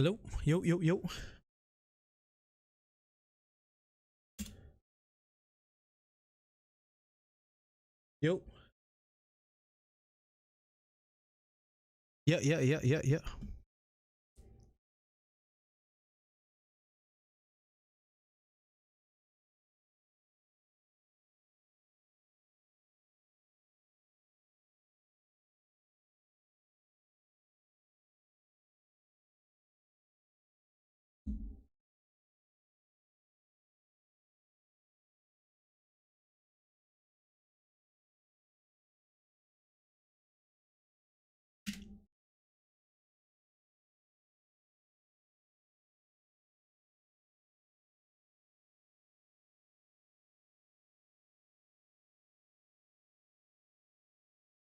Hello? Yo, yo, yo. Yo.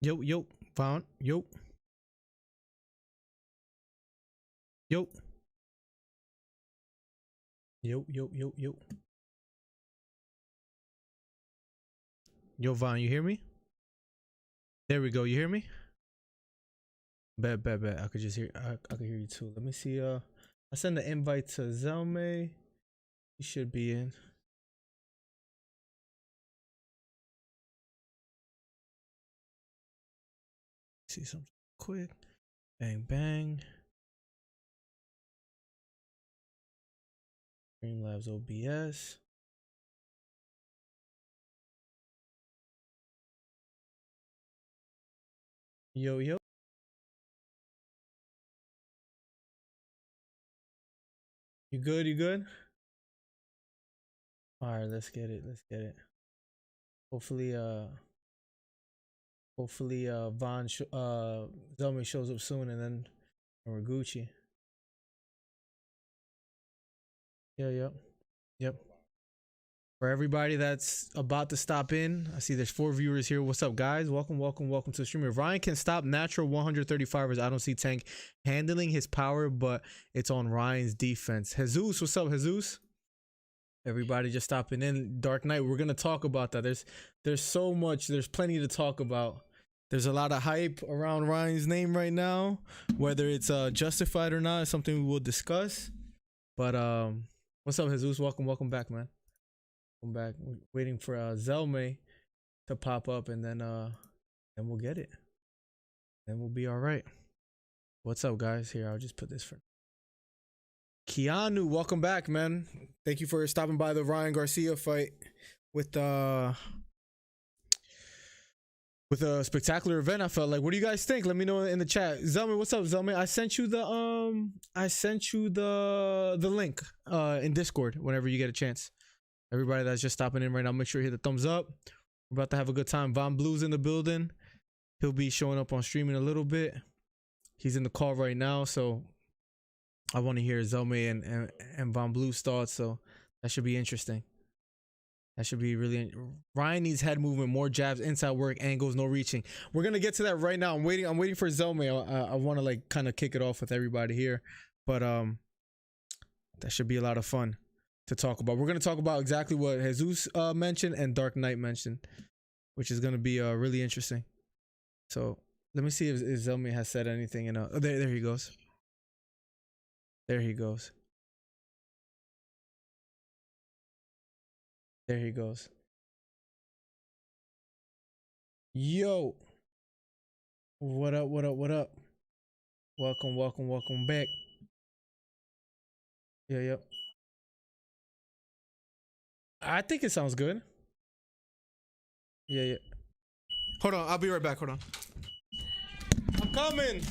Yeah. Yo. Found. Yo. Yo. Yo. Yo, Vaughn, you hear me? There we go. You hear me? Bet. I could just hear. I could hear you too. Let me see. I send the invite to Zelme. He should be in. See something quick. Bang bang. Streamlabs OBS. Yo. You good? You good? All right, let's get it. Hopefully, Von Zelme shows up soon, and then we're Gucci. Yep. For everybody that's about to stop in, I see there's 4 viewers here. What's up, guys? Welcome to the stream. If Ryan can stop natural 135ers, I don't see Tank handling his power, but it's on Ryan's defense. Jesus, what's up, Jesus? Everybody just stopping in. Dark Knight, we're gonna talk about that. There's so much. There's plenty to talk about. There's a lot of hype around Ryan's name right now, whether it's justified or not. Is something we will discuss. But what's up, Jesus? Welcome back, man. Welcome back. We're waiting for Zelme to pop up, and then we'll get it. Then we'll be all right. What's up, guys? Here, I'll just put this for Keanu. Welcome back, man. Thank you for stopping by the Ryan Garcia fight with a spectacular event. I felt like. What do you guys think? Let me know in the chat. Zelme, what's up, Zelme? I sent you the link in Discord whenever you get a chance. Everybody that's just stopping in right now, make sure you hit the thumbs up. We're about to have a good time. Von Blue's in the building. He'll be showing up on stream in a little bit. He's in the call right now, so I want to hear Zelme and Von Blue's thoughts. So that should be interesting. That should be really. Ryan needs head movement, more jabs, inside work, angles, no reaching. We're gonna get to that right now. I'm waiting for Zelme. I want to like kind of kick it off with everybody here, but that should be a lot of fun to talk about. We're gonna talk about exactly what Jesus mentioned and Dark Knight mentioned, which is gonna be really interesting. So let me see if Zelme has said anything. There he goes. There he goes. There he goes. Yo, what up? Welcome back. Yep. I think it sounds good. Yeah. Hold on, I'll be right back. Hold on. I'm coming.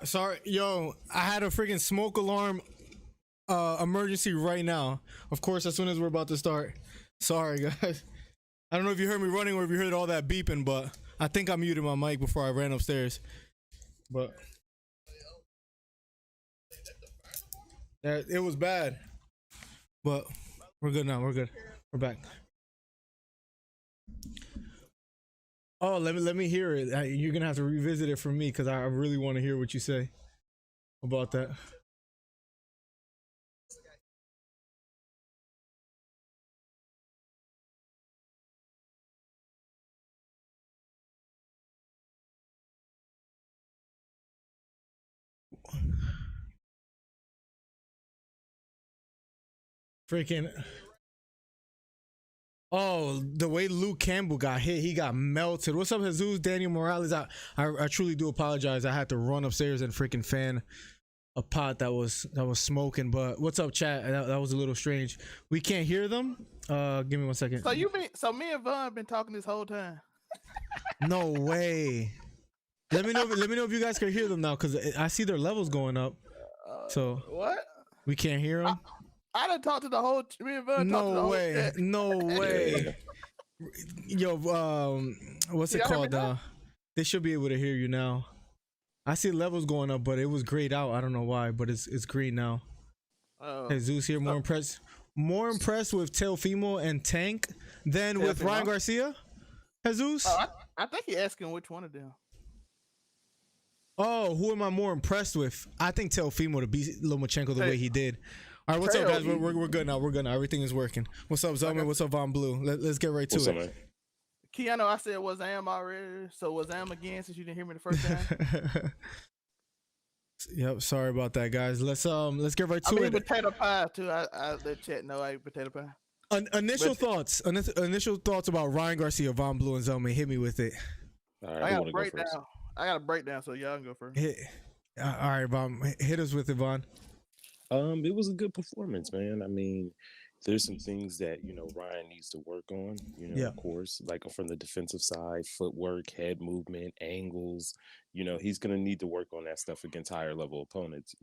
Sorry, yo, I had a freaking smoke alarm emergency right now. Of course, as soon as we're about to start. Sorry, guys. I don't know if you heard me running or if you heard all that beeping, but I think I muted my mic before I ran upstairs. But it was bad. But we're good now. We're good. We're back. Oh, let me hear it. You're gonna have to revisit it for me because I really want to hear what you say about that. Freaking. Oh, the way Luke Campbell got hit, he got melted. What's up, Jesus? Daniel Morales. I truly do apologize. I had to run upstairs and freaking fan a pot that was smoking. But what's up, chat? That was a little strange. We can't hear them. Give me 1 second. So me and Von been talking this whole time. No way. Let me know if you guys can hear them now, because I see their levels going up. So what? We can't hear them. I done talked to the whole. Me and Von talked to the whole chat. No way. Yo, what's it called? They should be able to hear you now. I see levels going up, but it was grayed out. I don't know why, but it's green now. Jesus here, more impressed with Telfim and Tank than with Ryan Garcia. Jesus. I think he asking which one of them. Oh, who am I more impressed with? I think Telfim to beat Lomachenko the way he did. All right, what's up, guys? We're good now. We're good now. Everything is working. What's up, Zelman? What's up, Von Blue? Let's get right to it. Man? Keanu, I said was Am already, so was Am again since you didn't hear me the first time. Yep, sorry about that, guys. Let's get right to it. Potato pie too. I let chat know I ate potato pie. Initial thoughts about Ryan Garcia, Von Blue, and Zelman. Hit me with it. All right, I got a breakdown, so y'all can go first. All right, Von, hit us with it, Von. It was a good performance, man. I mean, there's some things that Ryan needs to work on. Of course, like from the defensive side, footwork, head movement, angles. He's gonna need to work on that stuff against higher level opponents.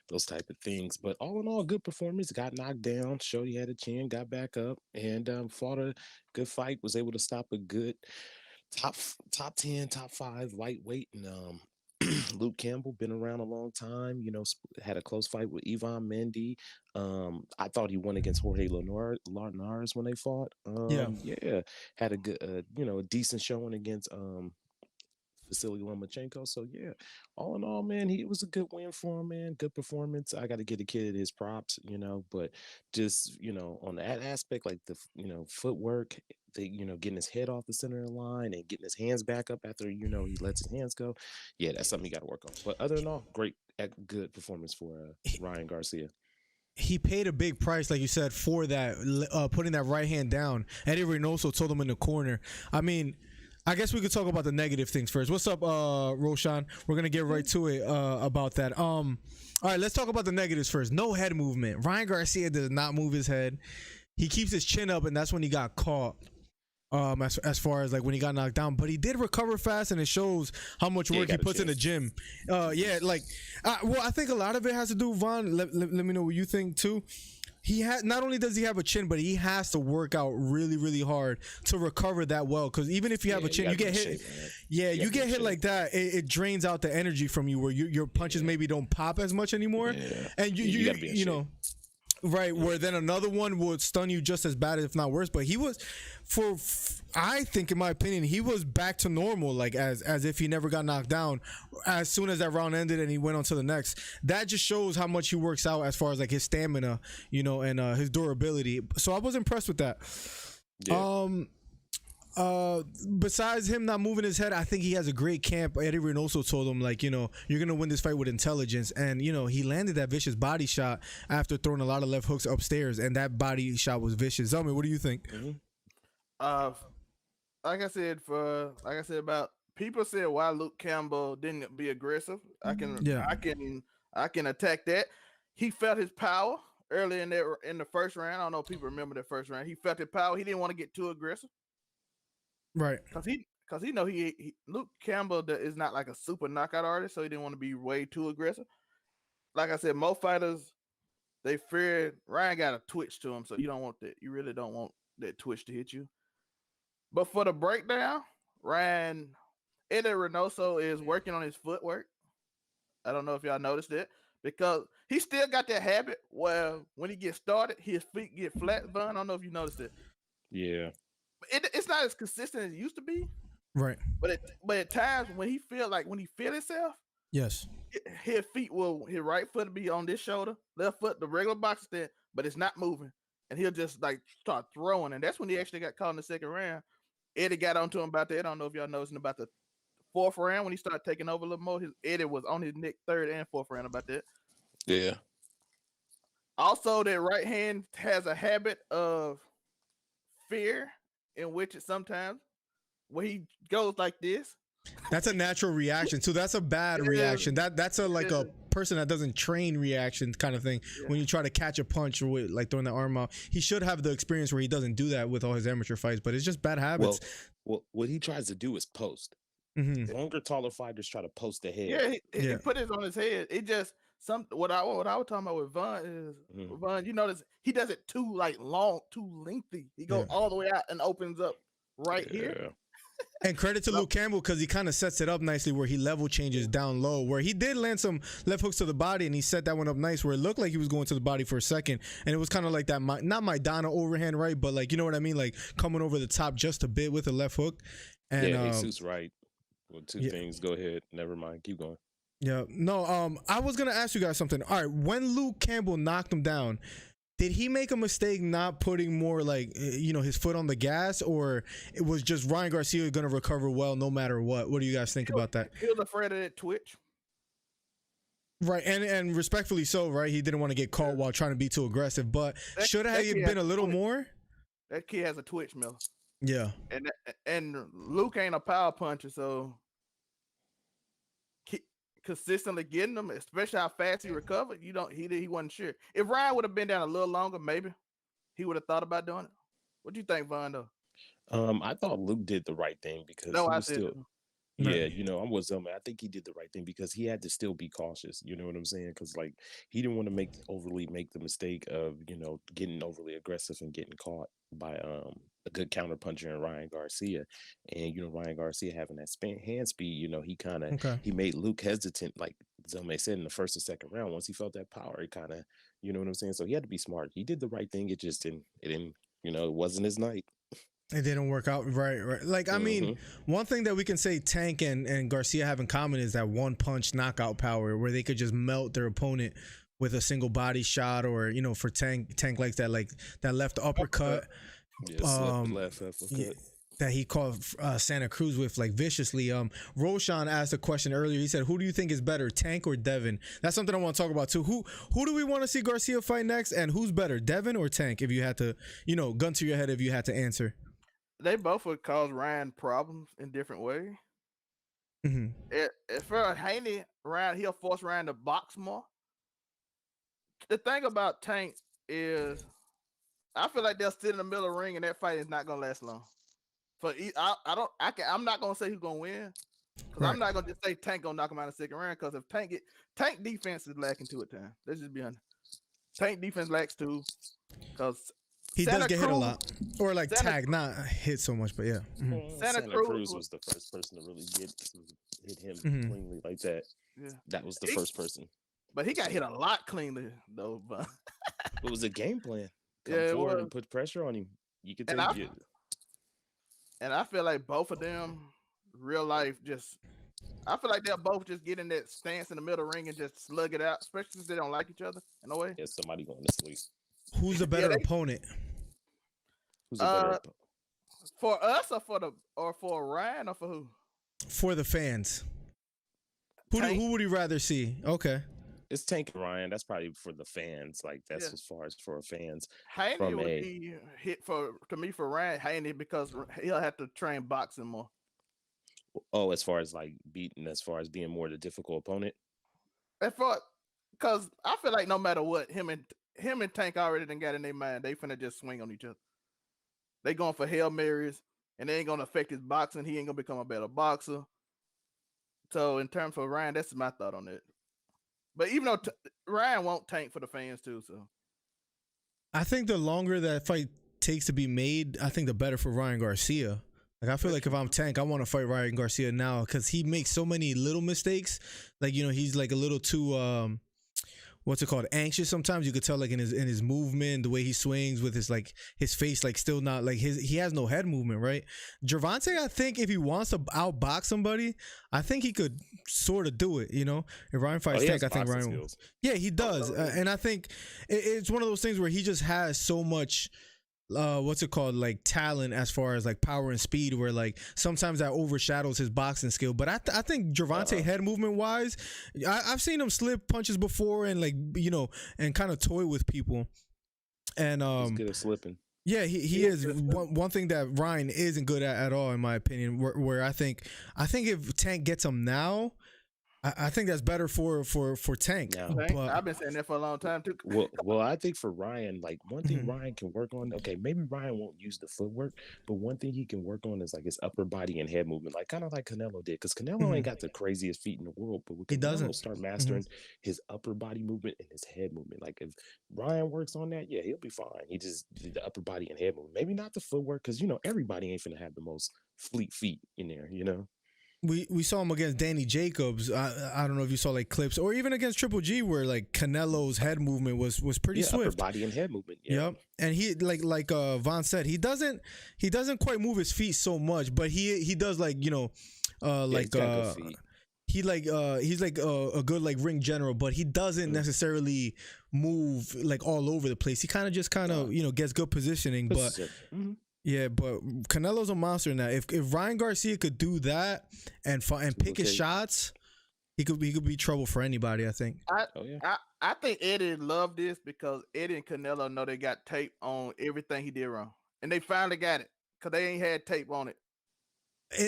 Those type of things. But all in all, good performance. Got knocked down. Showed he had a chin. Got back up and fought a good fight. Was able to stop a good top 10, top 5 lightweight and Luke Campbell, been around a long time, had a close fight with Ivan Mendy. I thought he won against Jorge Linares when they fought. Had a good, a decent showing against Vasily Lomachenko. So all in all, man, it was a good win for him, man. Good performance. I got to get the kid his props, but just on that aspect, like the footwork, getting his head off the center of the line and getting his hands back up after he lets his hands go. Yeah, that's something you got to work on. But other than all, good performance for Ryan Garcia. He paid a big price, like you said, for that, putting that right hand down. Eddie Reynoso told him in the corner. I mean, I guess we could talk about the negative things first. What's up, Roshan? We're gonna get right to it about that. All right, let's talk about the negatives first. No head movement. Ryan Garcia does not move his head. He keeps his chin up, and that's when he got caught. As far as like when he got knocked down, but he did recover fast, and it shows how much work he puts in the gym. Well, I think a lot of it has to do, Von. Let me know what you think too. Not only does he have a chin, but he has to work out really, really hard to recover that well. Because even if you have a chin, you get hit. You get hit like that, it drains out the energy from you, where your punches maybe don't pop as much anymore, and you know. Right, where then another one would stun you just as bad, if not worse. But he was, I think, in my opinion, he was back to normal, like as if he never got knocked down. As soon as that round ended and he went on to the next, that just shows how much he works out as far as like his stamina, and his durability. So I was impressed with that. Yeah. Besides him not moving his head, I think he has a great camp. Eddie Reynoso told him, like, you're gonna win this fight with intelligence, and he landed that vicious body shot after throwing a lot of left hooks upstairs, and that body shot was vicious. Zelman, what do you think? Like I said about people said why Luke Campbell didn't be aggressive. I can attack that. He felt his power early in the first round. I don't know if people remember that first round. He felt his power. He didn't want to get too aggressive. Right. Because because Luke Campbell is not like a super knockout artist, so he didn't want to be way too aggressive. Like I said, most fighters, they fear Ryan got a twitch to him, so you don't want that. You really don't want that twitch to hit you. But for the breakdown, Eddie Reynoso is working on his footwork. I don't know if y'all noticed it, because he still got that habit where when he gets started, his feet get flat. Vaughn, I don't know if you noticed it. Yeah. It's not as consistent as it used to be. Right. But at times when he feel himself, yes, his right foot will be on this shoulder, left foot the regular boxing stand, but it's not moving, and he'll just like start throwing, and that's when he actually got caught in the second round. Eddie got onto him about that. I don't know if y'all noticing about the fourth round when he started taking over a little more. Eddie was on his neck third and fourth round about that. Yeah. Also, that right hand has a habit of fear, in which it sometimes when he goes like this. That's a natural reaction too. That's a bad reaction. That's a person that doesn't train reaction kind of thing. Yeah. When you try to catch a punch or with like throwing the arm out, he should have the experience where he doesn't do that with all his amateur fights. But it's just bad habits. Well, what he tries to do is post. Mm-hmm. Longer, taller fighters try to post the head. Yeah, he put it on his head. It just what I was talking about with Vaughn is Vaun. You notice he does it too long, too lengthy. He goes all the way out and opens up right here. And credit to Luke Campbell, because he kind of sets it up nicely where he level changes down low, where he did land some left hooks to the body, and he set that one up nice where it looked like he was going to the body for a second, and it was kind of like that, not Maidana overhand, right, but like, you know what I mean, like coming over the top just a bit with a left hook. And Jesus, right. Well, two things. Go ahead. Never mind. Keep going. Yeah. No, I was going to ask you guys something. All right, when Luke Campbell knocked him down, did he make a mistake not putting more his foot on the gas, or it was just Ryan Garcia going to recover well no matter what? What do you guys think about that? He was afraid of that twitch. Right, and respectfully so, right? He didn't want to get caught while trying to be too aggressive, but should have been a little more? That kid has a twitch, Miller. Yeah. And Luke ain't a power puncher, so consistently getting them, especially how fast he recovered, he wasn't sure. If Ryan would have been down a little longer, maybe he would have thought about doing it. What do you think, Vaughn, though? I thought Luke did the right thing because he was still I'm with him. I think he did the right thing because he had to still be cautious. You know what I'm saying? Because like he didn't want to overly make the mistake of getting overly aggressive and getting caught by a good counter puncher in Ryan Garcia, and Ryan Garcia having that hand speed. He kind of he made Luke hesitant, like Zome said in the first and second round. Once he felt that power, it kind of you know what I'm saying. So he had to be smart. He did the right thing. It just didn't. It wasn't his night. It didn't work out right. Like, I mean, one thing that we can say Tank and Garcia have in common is that one punch knockout power where they could just melt their opponent with a single body shot, or for Tank likes that left uppercut. Left uppercut. That he caught Santa Cruz with viciously. Roshan asked a question earlier. He said, "Who do you think is better, Tank or Devin?" That's something I want to talk about too. Who do we want to see Garcia fight next, and who's better, Devin or Tank? If you had to, gun to your head, if you had to answer. They both would cause Ryan problems in different ways. For Haney, Ryan, he'll force Ryan to box more. The thing about Tank is, I feel like they'll sit in the middle of the ring, and that fight is not gonna last long. I'm not gonna say who's gonna win, because I'm not gonna just say Tank gonna knock him out in the second round. Because if Tank defense is lacking too at times. Let's just be honest. Tank defense lacks too, because he does get hit a lot, or tag, not hit so much, but yeah. Santa Cruz was the first person to really hit him cleanly like that. Yeah, that was the first person. But he got hit a lot cleanly though. But it was a game plan. Come forward and put pressure on him. You could take it. And I feel like both of them, real life, I feel like they'll both just get in that stance in the middle ring and just slug it out, especially since they don't like each other in a way. Yeah, somebody going to sleep. Who's the better opponent? Who's the better opponent? For us, or for Ryan, or for who? For the fans. Who would you rather see? Okay. It's Tank and Ryan. That's probably for the fans. That's as far as for fans. Haney would be hit for Ryan Haney, because he'll have to train boxing more. Oh, as far as as far as being more the difficult opponent. Because I feel like no matter what, him and Tank already done got in their mind. They finna just swing on each other. They going for Hail Marys. and it ain't gonna affect his boxing. He ain't gonna become a better boxer. So in terms of Ryan, that's my thought on it. But even though Ryan won't tank for the fans too, so I think the longer that fight takes to be made, I think the better for Ryan Garcia. Like I feel like if I'm Tank, I want to fight Ryan Garcia now because he makes so many little mistakes. Like he's like a little too what's it called, anxious sometimes. You could tell like in his movement, the way he swings with his face like still not like he has no head movement, right? Gervonta, I think if he wants to outbox somebody, I think he could sort of do it, If Ryan fights Tank, I think Ryan skills. Yeah, he does. And I think it's one of those things where he just has so much what's it called, like talent as far as like power and speed, where like sometimes that overshadows his boxing skill. But I think Gervonta head movement wise, I've seen him slip punches before and like and kind of toy with people. And he's good at slipping. Yeah, he is. One thing that Ryan isn't good at all, in my opinion, where I think if Tank gets him now, I think that's better for Tank. Yeah. But I've been saying that for a long time too. Well, I think for Ryan, like one thing Ryan can work on. Okay, maybe Ryan won't use the footwork, but one thing he can work on is like his upper body and head movement, like kind of like Canelo did. Because Canelo ain't got the craziest feet in the world, but when Canelo start mastering his upper body movement and his head movement, like if Ryan works on that, yeah, he'll be fine. He just did the upper body and head movement, maybe not the footwork, because everybody ain't finna have the most fleet feet in there, We saw him against Danny Jacobs. I don't know if you saw like clips, or even against Triple G, where like Canelo's head movement was pretty swift. Upper body and head movement. Yeah. Yep. And he like Vaughn said, he doesn't quite move his feet so much, but he does like he's like a good like ring general, but he doesn't necessarily move like all over the place. He kind of gets good positioning, but. Yeah, but Canelo's a monster now. If Ryan Garcia could do that and pick his shots, he could be trouble for anybody, I think. I think Eddie loved this because Eddie and Canelo know they got tape on everything he did wrong, and they finally got it because they ain't had tape on it.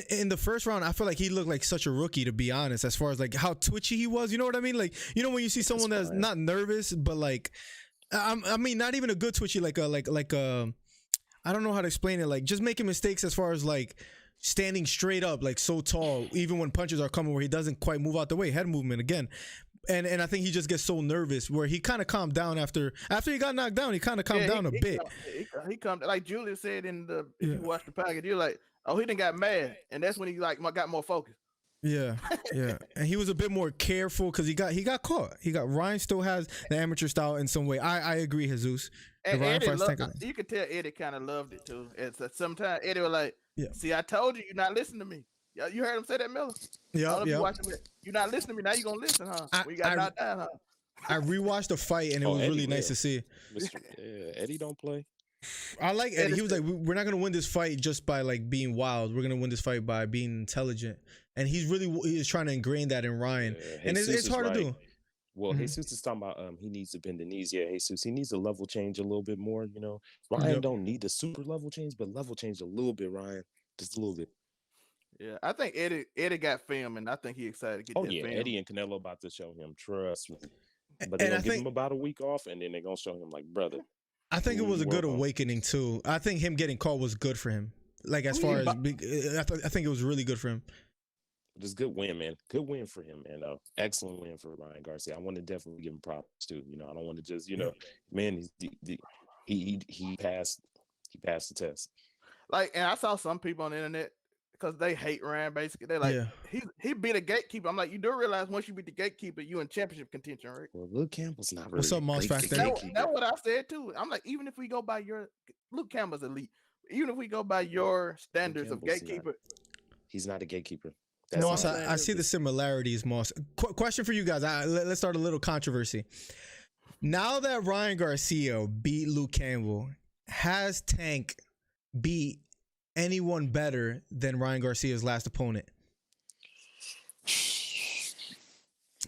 In the first round, I feel like he looked like such a rookie, to be honest, as far as like how twitchy he was. You know what I mean? Like when you see someone that's not nervous, but like I mean, not even a good twitchy, like a I don't know how to explain it. Like just making mistakes as far as like standing straight up, like so tall, even when punches are coming, where he doesn't quite move out the way. Head movement again, and I think he just gets so nervous where he kind of calmed down after he got knocked down. He kind of calmed down a bit. He calmed, like Julius said if you watch the package, you're like, oh, he didn't got mad, and that's when he like got more focused. Yeah, and he was a bit more careful because he got caught. Ryan still has the amateur style in some way. I agree, Jesus. And Eddie you could tell Eddie kind of loved it too. Sometimes Eddie was like, "See, I told you, you're not listening to me. You heard him say that, Miller? Yeah. You're not listening to me. Now you're gonna listen, huh? We got knocked down, huh?" I rewatched the fight and it was really nice to see. Eddie don't play. I like Eddie. He was like, "We're not gonna win this fight just by like being wild. We're gonna win this fight by being intelligent." And he's trying to ingrain that in Ryan, and it's hard to do. Well, Jesus is talking about he needs to bend the knees. Yeah, Jesus, he needs a level change a little bit more. Ryan don't need the super level change, but level change a little bit, Ryan, just a little bit. Yeah, I think Eddie got film, and I think he excited to get that film. Eddie and Canelo about to show him, trust me. But they're gonna give him about a week off, and then they're gonna show him like, brother. I think it was a good awakening too. I think him getting caught was good for him. Like as far as I think it was really good for him. Just good win, man. Good win for him, man. Excellent win for Ryan Garcia. I want to definitely give him props too. I don't want to just, man, he passed the test. Like, and I saw some people on the internet because they hate Ryan. Basically, they're like, he beat a gatekeeper. I'm like, you do realize once you beat the gatekeeper, you in championship contention, right? Well, Luke Campbell's not really. What's up, Moss? That's what I said too. I'm like, even if we go by Luke Campbell's elite. Even if we go by your standards of gatekeeper, he's not a gatekeeper. Moss, I see the similarities, Moss. Question for you guys. Let's start a little controversy. Now that Ryan Garcia beat Luke Campbell, has Tank beat anyone better than Ryan Garcia's last opponent?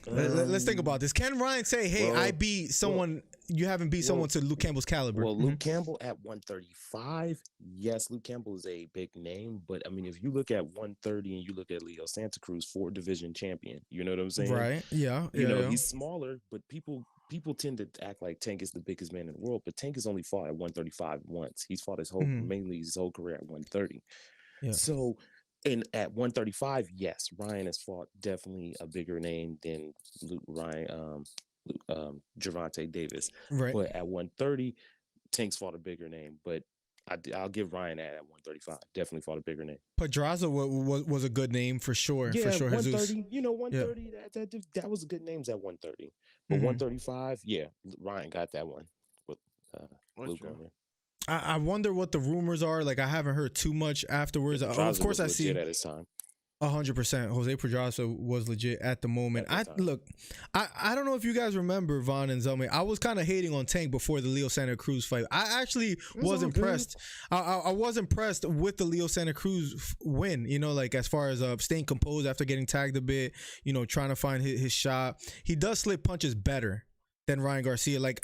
Let's think about this. Can Ryan say, hey, I beat someone... You haven't beat someone to Luke Campbell's caliber. Well, Luke Campbell at 135, yes, Luke Campbell is a big name. But, I mean, if you look at 130 and you look at Leo Santa Cruz, 4-division champion, you know what I'm saying? Right, yeah. He's smaller, but people tend to act like Tank is the biggest man in the world. But Tank has only fought at 135 once. He's fought mainly his whole career at 130. Yeah. So, and at 135, yes, Ryan has fought definitely a bigger name than Gervonta Davis. Right. But at 130, Tank's fought a bigger name. But I'll give Ryan that at 135. Definitely fought a bigger name. Pedraza was a good name for sure. Yeah, for sure. 130. 130. Yeah. That was good names at 130. But 135, yeah, Ryan got that one with Luke on there. I wonder what the rumors are. Like, I haven't heard too much afterwards. Of course, I see at his time. 100%. Jose Pedraza was legit at the moment. I don't know if you guys remember Von and Zelme. I was kind of hating on Tank before the Leo Santa Cruz fight. I actually was impressed. I was impressed with the Leo Santa Cruz win. Like as far as staying composed after getting tagged a bit. Trying to find his shot. He does slip punches better than Ryan Garcia. Like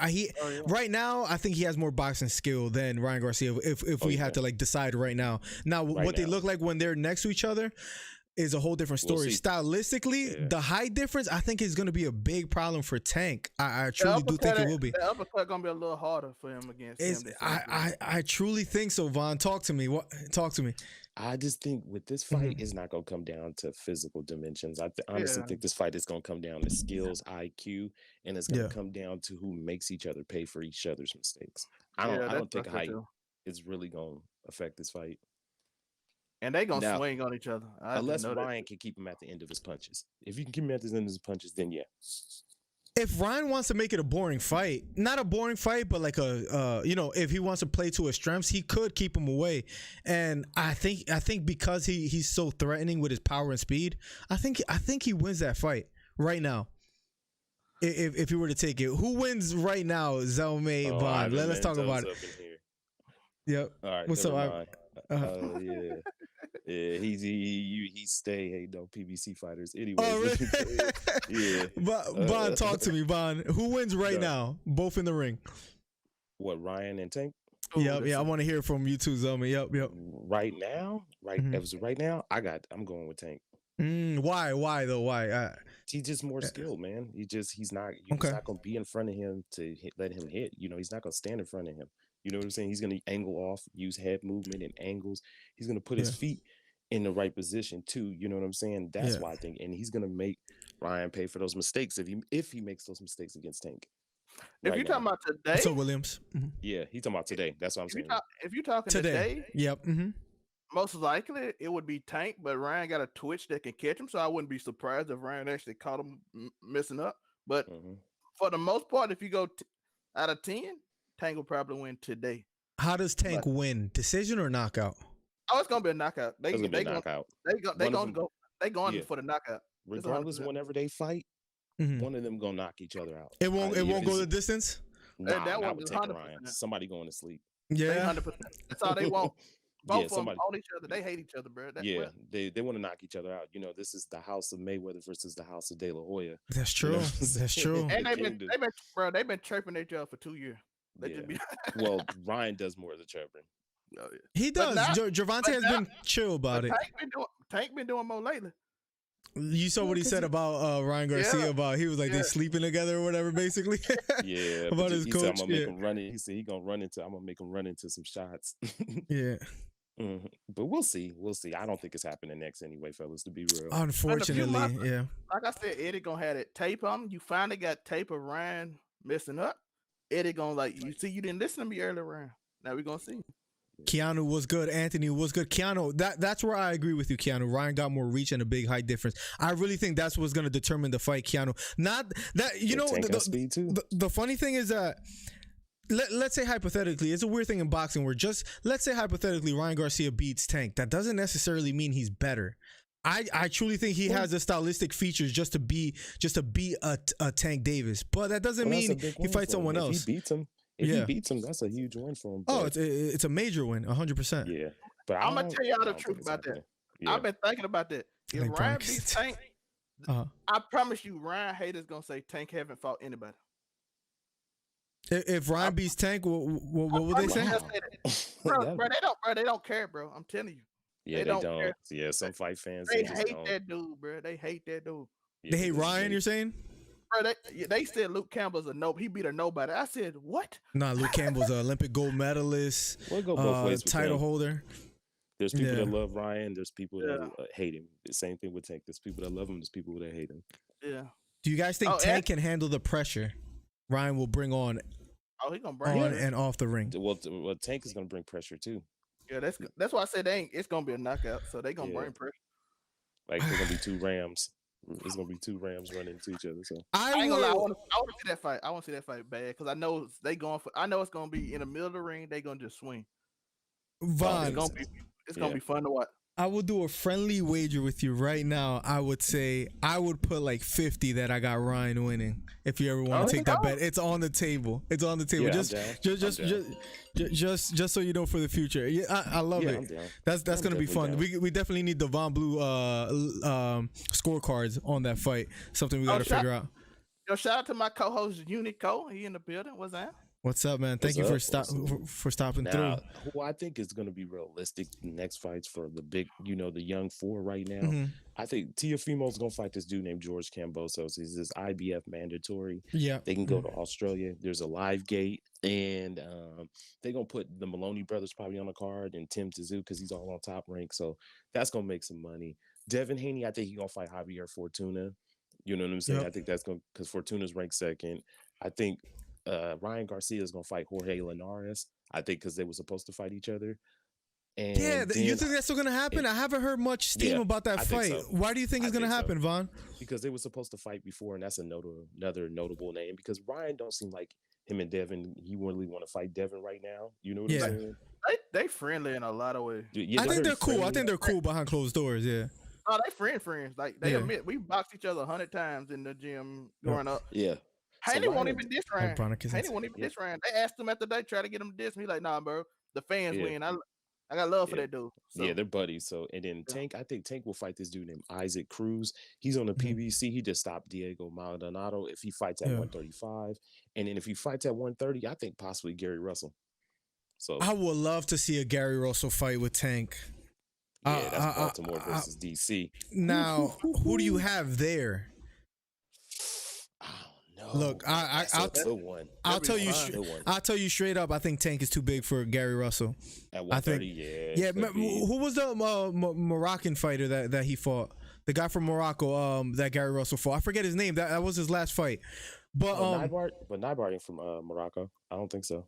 right now, I think he has more boxing skill than Ryan Garcia. If we had to like decide right now. They look like when they're next to each other is a whole different story. Stylistically, the height difference, I think, is going to be a big problem for Tank. I truly do think it will be. The uppercut going to be a little harder for him against him. I truly think so, Von. Talk to me. Talk to me. I just think with this fight, it's not going to come down to physical dimensions. I honestly think this fight is going to come down to skills, IQ, and it's going to come down to who makes each other pay for each other's mistakes. I don't think height is really going to affect this fight. And they gonna swing on each other. Unless Ryan can keep him at the end of his punches. If you can keep him at the end of his punches, then yeah. If Ryan wants to make it a boring fight, not a boring fight, but like if he wants to play to his strengths, he could keep him away. And I think because he's so threatening with his power and speed, I think he wins that fight right now. If he were to take it, who wins right now? Zelme, Von. Let's talk about it. Yep. All right. What's up? Yeah. Yeah, he stay PBC fighters. Anyways, yeah. Von, talk to me, Von. Who wins right now? Both in the ring. What, Ryan and Tank? I want to hear from you too, Zelme. Yep. Right now, right now, I'm going with Tank. Why though? Why? He's just more skilled, man. He's not gonna be in front of him to let him hit. He's not gonna stand in front of him. You know what I'm saying? He's going to angle off, use head movement and angles. He's going to put his feet in the right position too. You know what I'm saying? That's why I think, and he's going to make Ryan pay for those mistakes if he makes those mistakes against Tank. If you're talking about today, so Williams. Yeah, he's talking about today. That's what I'm saying. If you're talking today, yep. Most likely it would be Tank, but Ryan got a twitch that can catch him, so I wouldn't be surprised if Ryan actually caught him messing up. But for the most part, if you go out of 10. Tank will probably win today. How does Tank win? Decision or knockout? Oh, it's gonna be a knockout. They going for the knockout. Regardless, whenever they fight, one of them gonna knock each other out. It won't go the distance. That one was Ryan. Somebody going to sleep. Yeah, 100%. That's all they want. Both of them on each other. They hate each other, bro. They want to knock each other out. This is the house of Mayweather versus the house of De La Hoya. That's true. That's true. And they've been chirping each other for 2 years. Well, Ryan does more of the chirping. Oh, yeah. He does. Gervonta has been chill about it. Tank been doing more lately. You saw what he said about Ryan Garcia about he was like they sleeping together or whatever, basically. Yeah, about his coach. I'm gonna make him run it. He said I'm gonna make him run into some shots. Yeah. But we'll see. I don't think it's happening next anyway, fellas, to be real. Unfortunately, yeah. Like I said, Eddie gonna have that tape on him. You finally got tape of Ryan messing up. Eddie gonna you didn't listen to me earlier, Ryan. Now we're gonna see. Keanu was good. Anthony was good. Keanu, that's where I agree with you, Keanu. Ryan got more reach and a big height difference. I really think that's what's going to determine the fight, Keanu. Not that, speed too. The funny thing is that, let's say hypothetically, it's a weird thing in boxing where let's say hypothetically Ryan Garcia beats Tank. That doesn't necessarily mean he's better. I truly think he has the stylistic features just to be a Tank Davis. But that doesn't mean he fights someone else. If he beats him. He beats him, that's a huge win for him. Oh, it's a major win, 100%. Yeah, but I'm gonna tell y'all the truth about that. Yeah. I've been thinking about that. If Ryan beats Tank, I promise you, Ryan haters gonna say Tank haven't fought anybody. If Ryan beats Tank, what would they say? Bro, they don't care, bro. I'm telling you. Yeah, they don't. Care. Yeah, some fight fans they hate that dude, bro. They hate that dude. Yeah, they hate Ryan. You're saying? Bro, they said Luke Campbell's he beat a nobody. I said, what? Nah, Luke Campbell's an Olympic gold medalist, we'll go both ways title holder. There's people that love Ryan. There's people that hate him. The same thing with Tank. There's people that love him. There's people that hate him. Yeah. Do you guys think Tank can handle the pressure Ryan will bring on? Oh, he's gonna bring on and off the ring. Well, Tank is gonna bring pressure too. Yeah, that's why I said it's gonna be a knockout. So they gonna bring pressure. Like they're gonna be two Rams. It's gonna be two Rams running into each other. So I ain't gonna lie. I want to see that fight. I want to see that fight bad because I know I know it's gonna be in the middle of the ring. They gonna just swing. Vaughn, it's gonna be fun to watch. I will do a friendly wager with you right now. I would say I would put like 50 that I got Ryan winning. If you ever want to take that bet, it's on the table. It's on the table. Just so you know for the future. Yeah, I love it. That's gonna be fun. We definitely need the Von Blue scorecards on that fight. Something we gotta figure out. Yo, shout out to my co-host Unico. He in the building. What's that? What's up, man? Thank you for stopping through. Who I think is going to be realistic next fights for the big, the young four right now. I think Teofimo's going to fight this dude named George Cambosos. He's this IBF mandatory. Yeah, they can go to Australia. There's a live gate, and they're going to put the Maloney brothers probably on the card and Tim Tszyu because he's all on Top Rank. So that's going to make some money. Devin Haney, I think he's going to fight Javier Fortuna. You know what I'm saying? I think that's going to because Fortuna's ranked second. I think Ryan Garcia is going to fight Jorge Linares, I think, because they were supposed to fight each other. And you think that's still going to happen? I haven't heard much steam about that fight. So. Why do you think it's going to happen, Vaughn? Because they were supposed to fight before, and that's another notable name. Because Ryan don't seem like him and Devin, he really want to fight Devin right now. You know what I'm saying? They friendly in a lot of ways. I think they're cool. I think they're cool behind closed doors, Oh, they friends. Like, they admit, we boxed each other 100 times in the gym growing up. Yeah. Haney won't even diss Ryan. Haney won't even diss Ryan. They asked him after they try to get him to diss. He like, nah, bro. The fans win. I got love for that dude. So. Yeah, they're buddies. So, and then Tank, I think Tank will fight this dude named Isaac Cruz. He's on the PBC. He just stopped Diego Maldonado if he fights at 135. And then if he fights at 130, I think possibly Gary Russell. So I would love to see a Gary Russell fight with Tank. Yeah, that's Baltimore versus DC. Now, who do you have there? Look, I'll tell you straight up. I think Tank is too big for Gary Russell. At 130, Who was the Moroccan fighter that he fought? The guy from Morocco, that Gary Russell fought. I forget his name. That was his last fight. But Nybart ain't from Morocco. I don't think so.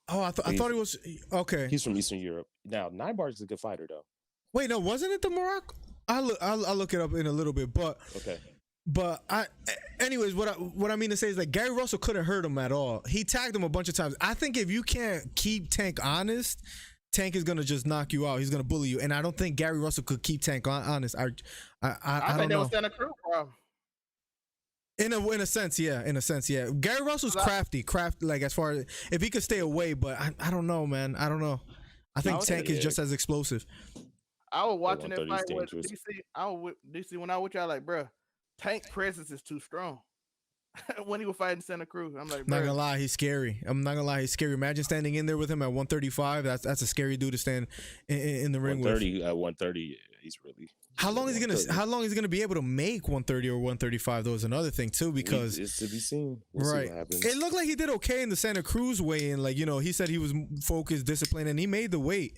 Oh, I thought he was okay. He's from Eastern Europe. Now Nybart is a good fighter though. Wait, no, wasn't it the Morocco? I'll look it up in a little bit, but okay. But anyways, what I mean to say is that Gary Russell couldn't hurt him at all. He tagged him a bunch of times. I think if you can't keep Tank honest, Tank is gonna just knock you out. He's gonna bully you, and I don't think Gary Russell could keep Tank honest. I don't know. Santa Cruz, bro. In a sense, yeah. Gary Russell's crafty, like as far as if he could stay away, but I don't know, man. I don't know. I think Tank is just as explosive. I was watching that fight with DC. I was with DC when I was with y'all, like, bro, Tank presence is too strong. When he was fighting Santa Cruz, I'm like, not gonna lie, he's scary. I'm not gonna lie, he's scary. Imagine standing in there with him at 135. That's a scary dude to stand in the ring with. 130 at 130, he's really. How long is he gonna be able to make 130 or 135? Though is another thing too, because it's to be seen. We'll see what happens. It looked like he did okay in the Santa Cruz weigh-in. Like, he said he was focused, disciplined, and he made the weight.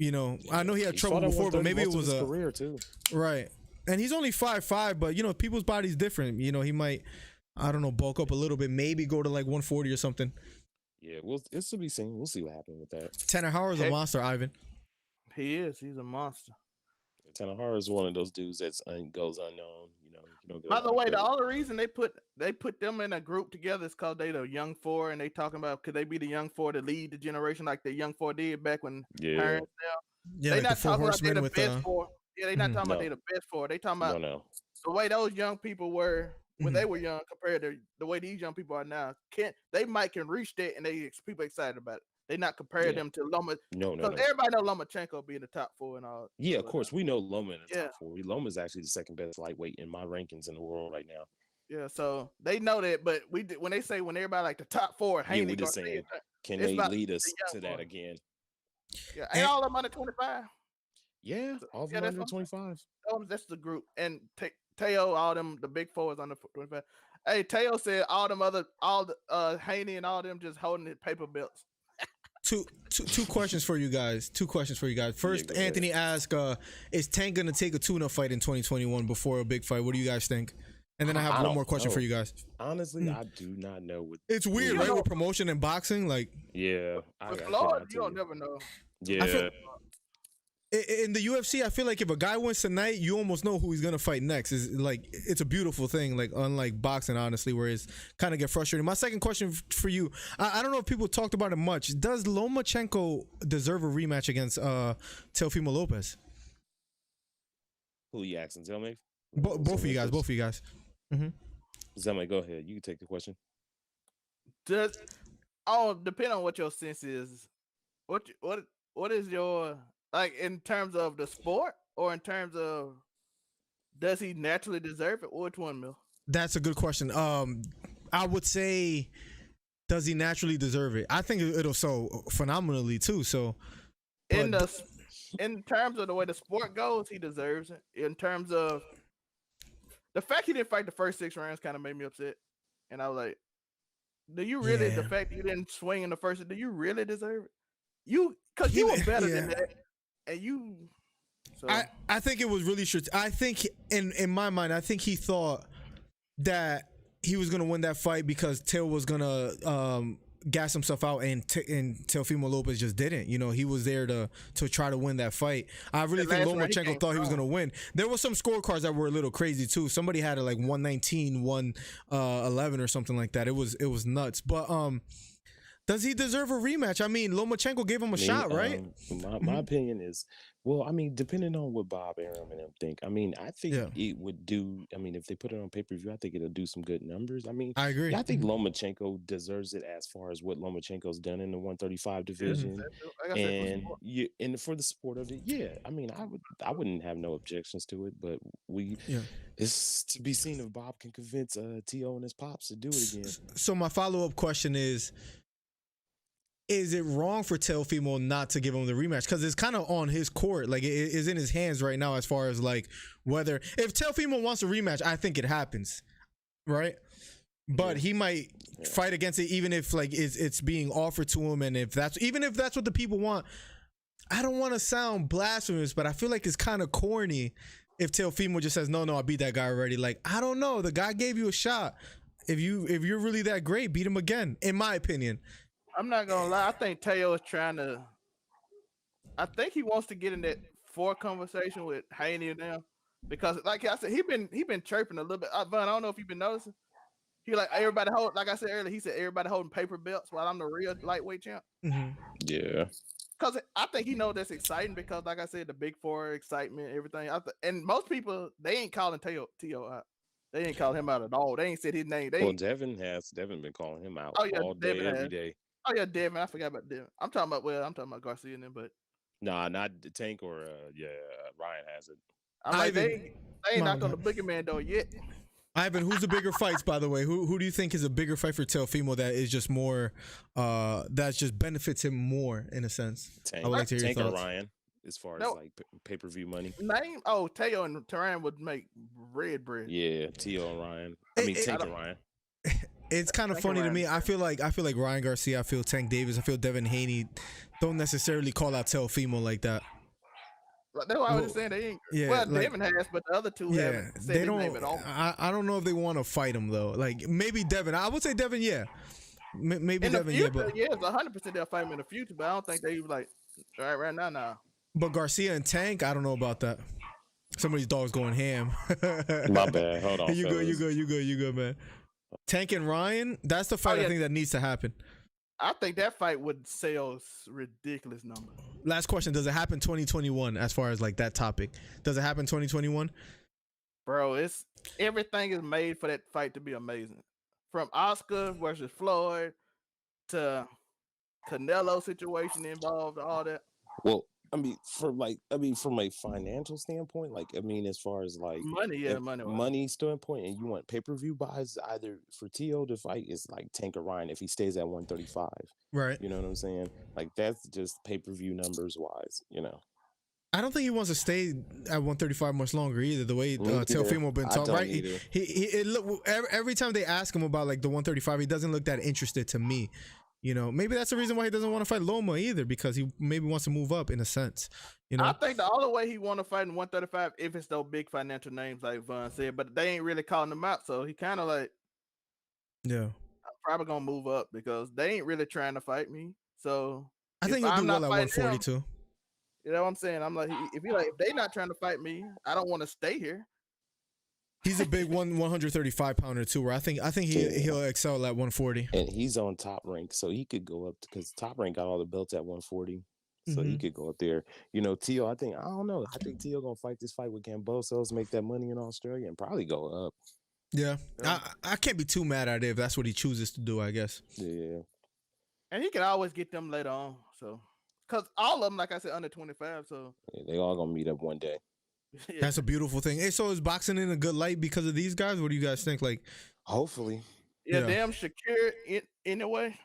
I know he had trouble before, but maybe it was a career too. Right. And he's only 5'5", but people's body's different. He might, I don't know, bulk up a little bit, maybe go to like 140 or something. Yeah, it's to be seen. We'll see what happens with that. Tanner Howard's a monster, Ivan. He is. He's a monster. Tanner Howard is one of those dudes that goes unknown. By the way, the only reason they put them in a group together is because they the young four, and they talking about could they be the young four to lead the generation like the young four did back when parents they like not talking about they the best four. Yeah, they not talking about they the best four. They talking about the way those young people were when they were young compared to the way these young people are now. They might can reach that, and people excited about it. They not compare them to Loma. No. Everybody know Lomachenko being the top four and all. Yeah, of course we know Loma in the top four. Loma is actually the second best lightweight in my rankings in the world right now. Yeah, so they know that, but when everybody like the top four, we just saying, can they lead us to that again? Yeah, ain't all of them under 25. Yeah, all of them under 25. That's the group, and Teo, all them the big four is under 25. Hey, Teo said all the Haney and all them just holding the paper belts. Two questions for you guys. First, Yeah, Anthony asked, is Tank gonna take a tune-up fight in 2021 before a big fight? What do you guys think? And then I have one more question for you guys. Honestly, I do not know what. It's weird, right? With promotion and boxing, like with Florida, you don't never know. Yeah. In the UFC, I feel like if a guy wins tonight, you almost know who he's gonna fight next. It's a beautiful thing, like unlike boxing, honestly, where it's kind of get frustrating. My second question for you, I don't know if people talked about it much. Does Lomachenko deserve a rematch against Telfim Lopez? Who you asking? Tell me. Both of you guys. Mm-hmm. Zelme, go ahead. You can take the question. Depending on what your sense is, what is your, like, in terms of the sport or in terms of does he naturally deserve it? Which one, Mill? That's a good question. I would say, does he naturally deserve it? I think it'll so phenomenally too. So, in terms of the way the sport goes, he deserves it. In terms of the fact he didn't fight the first 6 rounds, kind of made me upset. And I was like, do you really? The fact that you didn't swing in the first, do you really deserve it? Because you were better than that. And you, so. I think it was really I think in my mind, I think he thought that he was gonna win that fight because Till was gonna gas himself out, and Telfim Lopez just didn't. You know, he was there to try to win that fight. I really think Lomachenko thought he was gonna win. There were some scorecards that were a little crazy too. Somebody had it like 119, 111 or something like that. It was nuts. But does he deserve a rematch? I mean, Lomachenko gave him a shot, right? My opinion is, well, I mean, depending on what Bob Arum and them think. I mean, I think it would do. I mean, if they put it on pay-per-view, I think it'll do some good numbers. I mean, I agree. I think Lomachenko deserves it as far as what Lomachenko's done in the 135 division, and for the sport of it. Yeah, I mean, I wouldn't have no objections to it, but it's to be seen if Bob can convince T.O. and his pops to do it again. So my follow-up question is it wrong for Telfim not to give him the rematch? Because it's kind of on his court. Like, it is in his hands right now as far as, like, whether... If Telfim wants a rematch, I think it happens, right? But he might fight against it even if, like, it's being offered to him, and even if that's what the people want. I don't want to sound blasphemous, but I feel like it's kind of corny if Telfim just says, no, I beat that guy already. Like, I don't know. The guy gave you a shot. If you're really that great, beat him again, in my opinion. I'm not gonna lie. I think Teo is trying to. I think he wants to get in that conversation with Haney now, because, like I said, he been chirping a little bit. Von, I don't know if you've been noticing. He like everybody hold. Like I said earlier, he said everybody holding paper belts while I'm the real lightweight champ. Mm-hmm. Yeah. Because I think he knows that's exciting. Because, like I said, the Big Four excitement, everything. And most people, they ain't calling Teo out. They ain't calling him out at all. They ain't said his name. Devin been calling him out all day, every day. Oh yeah, Devin. I forgot about Devin. I'm talking about Garcia and them, but not Tank or Ryan has it. I'm like, they ain't knocked on the boogeyman door yet. Ivan, who's the bigger fights, by the way? Who do you think is a bigger fight for Telfim that is just more that just benefits him more in a sense? Tank. I would like to hear your Tank thoughts. or Ryan, as far as like pay-per-view money. Teo and Teran would make red bread. Yeah, T.O. and Ryan. Tank and Ryan. It's kind of funny to me. I feel like Ryan Garcia, I feel Tank Davis, I feel Devin Haney don't necessarily call out Telfim like that. That's why I was saying they ain't. Yeah, well, Devin has, but the other two haven't said they his don't. name at all. I don't know if they want to fight him though. Like maybe Devin. I would say Devin. Yeah, maybe in Devin. Future, but it's 100% they'll fight him in the future. But I don't think they like right now. Nah. But Garcia and Tank, I don't know about that. Somebody's dog's going ham. My bad. Hold on. You go, man. Tank and Ryan, that's the fight I think that needs to happen. I think that fight would sell ridiculous numbers. Last question, does it happen 2021 as far as like that topic? Does it happen 2021? Bro, everything is made for that fight to be amazing. From Oscar versus Floyd to Canelo situation involved, all that. Well, from a financial standpoint, as far as like money standpoint, and you want pay-per-view buys either for T.O. to fight is like Tank or Ryan if he stays at 135. Right. You know what I'm saying? Like that's just pay-per-view numbers wise, you know. I don't think he wants to stay at 135 much longer either. The way Telfim been talking, right? He every time they ask him about like the 135, he doesn't look that interested to me. You know, maybe that's the reason why he doesn't want to fight Loma either, because he maybe wants to move up in a sense. You know, I think the only way he want to fight in 135 if it's those big financial names like Von said, but they ain't really calling him out, so he kind of like, yeah, I'm probably gonna move up because they ain't really trying to fight me. So I think he'll do well at 142. You know what I'm saying? I'm like, if they not trying to fight me, I don't want to stay here. He's a big 135 pounder too. Where I think he'll excel at 140. And he's on Top Rank, so he could go up because Top Rank got all the belts at 140, so he could go up there. You know, Tio. I don't know. I think Tio gonna fight this fight with Cambosos, make that money in Australia, and probably go up. Yeah, I can't be too mad at it if that's what he chooses to do. I guess. Yeah. And he can always get them later on. So, because all of them, like I said, under 25. So yeah, they all gonna meet up one day. Yeah. That's a beautiful thing. Hey, so is boxing in a good light because of these guys? What do you guys think? Like, hopefully. Yeah, damn Shakir in a way.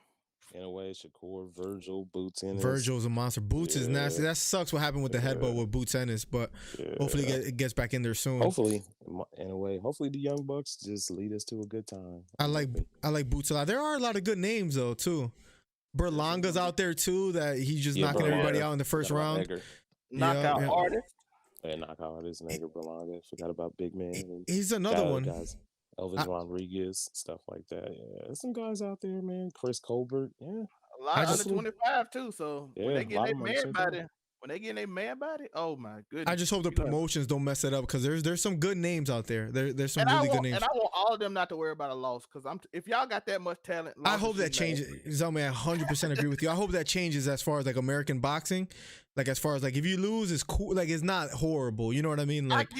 In a way, Shakur, Virgil, Boots Ennis. Virgil's a monster. Boots is nasty. That sucks what happened with the headbutt with Boots Ennis, but hopefully it gets back in there soon. Hopefully, in a way. Hopefully the Young Bucks just lead us to a good time. I like Boots a lot. There are a lot of good names though too. Berlanga's out there too. That he's just knocking everybody out in the first round. Knockout artist. And knockout artist, Edgar Berlanga. Forgot about Big Man. He's another one. Guys. Elvis Rodriguez, stuff like that. Yeah, there's some guys out there, man. Chris Colbert, yeah. A lot under 25 too. So when they get their man body, oh my goodness! I just hope the promotions don't mess it up because there's some good names out there. There's some really good names. And I want all of them not to worry about a loss because if y'all got that much talent, I hope that changes. Zelman, I 100% agree with you. I hope that changes as far as like American boxing. Like as far as like if you lose, it's cool. Like it's not horrible. You know what I mean? Like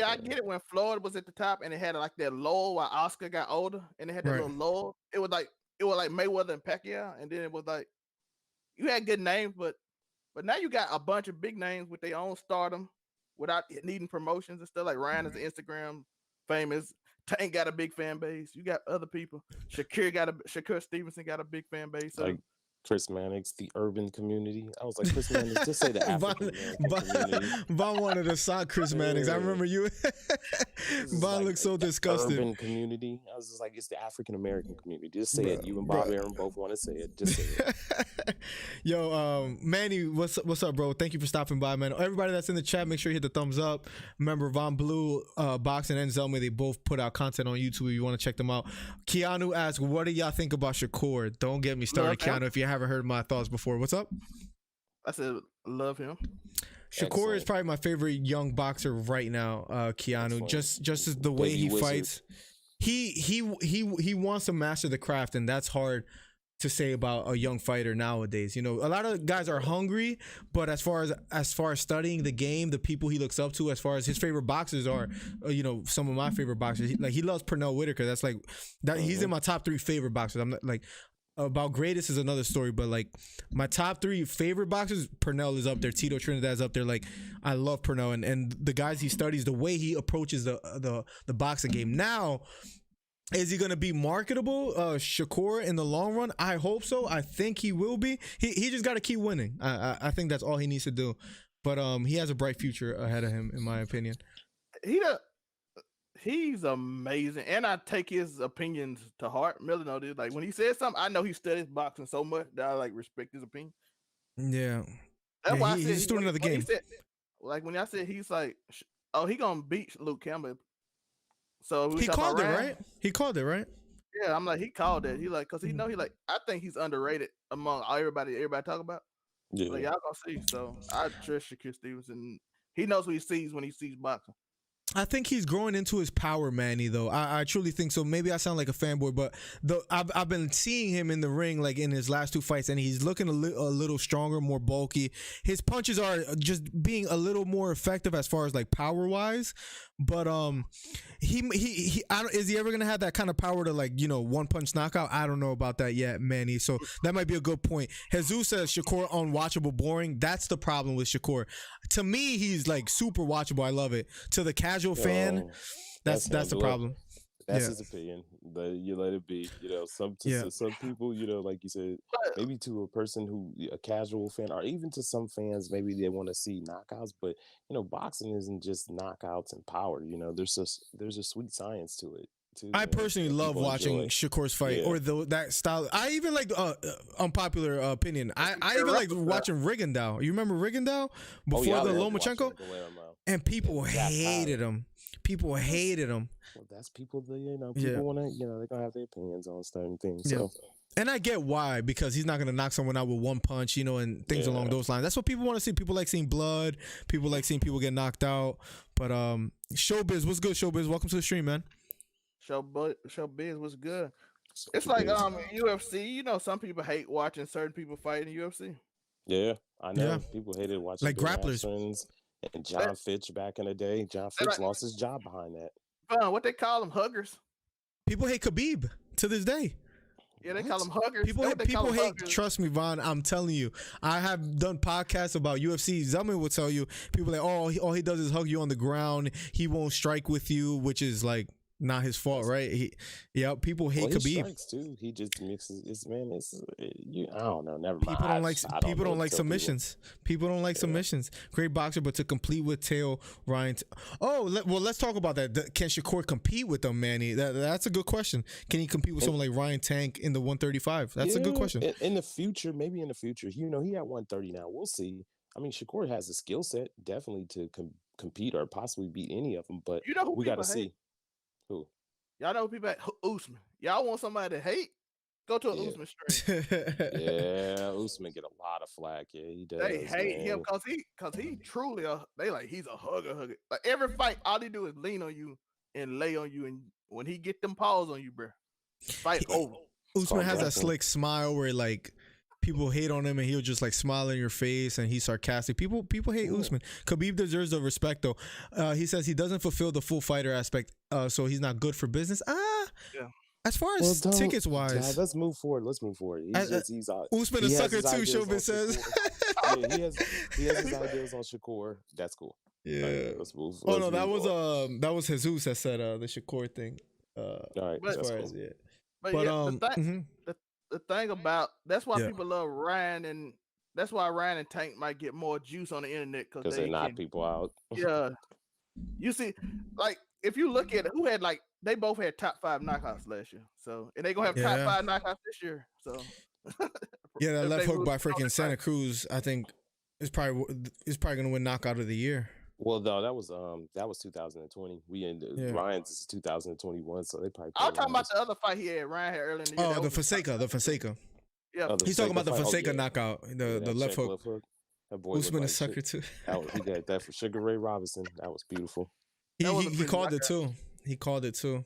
I get it when Floyd was at the top and it had like that lull while Oscar got older and it had that little lull. It was like Mayweather and Pacquiao, and then it was like you had good names, but now you got a bunch of big names with their own stardom without needing promotions and stuff. Like Ryan is an Instagram famous. Tank got a big fan base. You got other people. Shakur Stevenson got a big fan base. So. Like Chris Mannix, the urban community. I was like, Chris Mannix, just say the African community. Von wanted to sock Chris Mannix. I remember you. Von looked so disgusted. Urban community. I was just like, it's the African American community. Just say it. You and Bob Aaron both want to say it. Just say it. Yo, Manny, what's up, bro? Thank you for stopping by, man. Everybody that's in the chat, make sure you hit the thumbs up. Remember, Von Blue, Boxing, and Zelma, they both put out content on YouTube if you want to check them out. Keanu asked, what do y'all think about Shakur? Don't get me started, Keanu, if you haven't heard my thoughts before. What's up? I said love him. Shakur is probably my favorite young boxer right now. Keanu, just the way he fights. He wants to master the craft, and that's hard to say about a young fighter nowadays. You know, a lot of guys are hungry, but as far as studying the game, the people he looks up to, as far as his favorite boxers are, you know, some of my favorite boxers. He loves Pernell Whitaker. That's like that. He's in my top 3 favorite boxers. I'm not like. About greatest is another story, but like my top 3 favorite boxers, Pernell is up there, Tito Trinidad's up there. Like I love Pernell and the guys he studies, the way he approaches the boxing game. Now, is he gonna be marketable, Shakur, in the long run? I hope so. I think he will be. He just got to keep winning. I think that's all he needs to do. But he has a bright future ahead of him, in my opinion. He's amazing, and I take his opinions to heart. Miller, dude. Like when he says something, I know he studies boxing so much that I like respect his opinion. Yeah, that's why I said he's doing another game. When I said he's like, oh, he gonna beat Luke Campbell. So he called it, right? He called it, right? Yeah, I'm like he called it. He like because he know he like I think he's underrated among everybody talk about. Yeah, like, y'all gonna see. So I trust Shakur Stevenson. He knows what he sees when he sees boxing. I think he's growing into his power, Manny, though. I truly think so. Maybe I sound like a fanboy, but I've been seeing him in the ring like in his last 2 fights, and he's looking a little stronger, more bulky. His punches are just being a little more effective as far as like power wise. But is he ever gonna have that kind of power to like, you know, one punch knockout? I don't know about that yet, Manny. So that might be a good point. Jesus says Shakur unwatchable, boring. That's the problem with Shakur. To me, he's like super watchable. I love it. To the casual fan, that's the problem. That's his opinion, but you let it be. You know, some people, you know, like you said, maybe to a person a casual fan, or even to some fans, maybe they want to see knockouts. But you know, boxing isn't just knockouts and power. You know, there's a sweet science to it. too. I personally love watching Shakur's fight or that style. I even like unpopular opinion. I even like watching Rigondeaux. You remember Rigondeaux before the Lomachenko? And people hated him. People hated him. Well, that's people that people want to they're gonna have their opinions on certain things. So. And I get why, because he's not going to knock someone out with one punch, and things along those lines. That's what people want to see. People like seeing blood. People like seeing people get knocked out. But Showbiz, what's good, Showbiz? Welcome to the stream, man. Showbiz, what's good? It's like UFC. Some people hate watching certain people fight in UFC. Yeah, I know. Yeah. People hated watching like grapplers. And John Fitch back in the day. John Fitch lost his job behind that. What they call them, huggers. People hate Khabib to this day. Yeah, they call them huggers. People hate. Trust me, Von. I'm telling you. I have done podcasts about UFC. Zelman will tell you. People like, all he does is hug you on the ground. He won't strike with you, which is like not his fault, right? People hate Khabib. He strikes too. He just mixes. I don't know. Never mind. People don't like submissions. People don't like submissions. Great boxer, but to compete with Tail Ryan. Let's talk about that. Can Shakur compete with them, Manny? That's a good question. Can he compete with someone like Ryan Tank in the 135? That's a good question. In the future, maybe in the future. He at 130 now. We'll see. I mean, Shakur has a skill set definitely to compete or possibly beat any of them, but we got to see. Who? Y'all know people at Usman. Y'all want somebody to hate? Go to an Usman stream. Yeah, Usman get a lot of flack. Yeah, he does. They hate him because he truly he's a hugger. Like every fight, all he do is lean on you and lay on you, and when he get them paws on you, bro, fight over. Usman has that slick smile where like people hate on him and he'll just like smile in your face and he's sarcastic. People hate Usman. Khabib deserves the respect though. He says he doesn't fulfill the full fighter aspect, so he's not good for business. As far as tickets wise, let's move forward. He's Usman a sucker too. Showbiz says. He has his ideas on Shakur. That's cool. Yeah. Let's move. That was Jesus that said the Shakur thing. All right. The thing about that's why people love Ryan, and that's why Ryan and Tank might get more juice on the internet because they knock people out. Yeah, you see, like if you look at it, who had they both had top 5 knockouts last year, so and they gonna have top 5 knockouts this year. So that left hook by freaking Santa Cruz, I think is probably gonna win knockout of the year. Well, no, that was 2020. We ended Ryan's is 2021, so they probably. I'm talking about the other fight he had. Ryan had early in the year. Oh, the Fonseca. Yeah, he's talking about the Fonseca knockout, the left hook. That boy Usman a sucker too. He got that for Sugar Ray Robinson. That was beautiful. He called it too.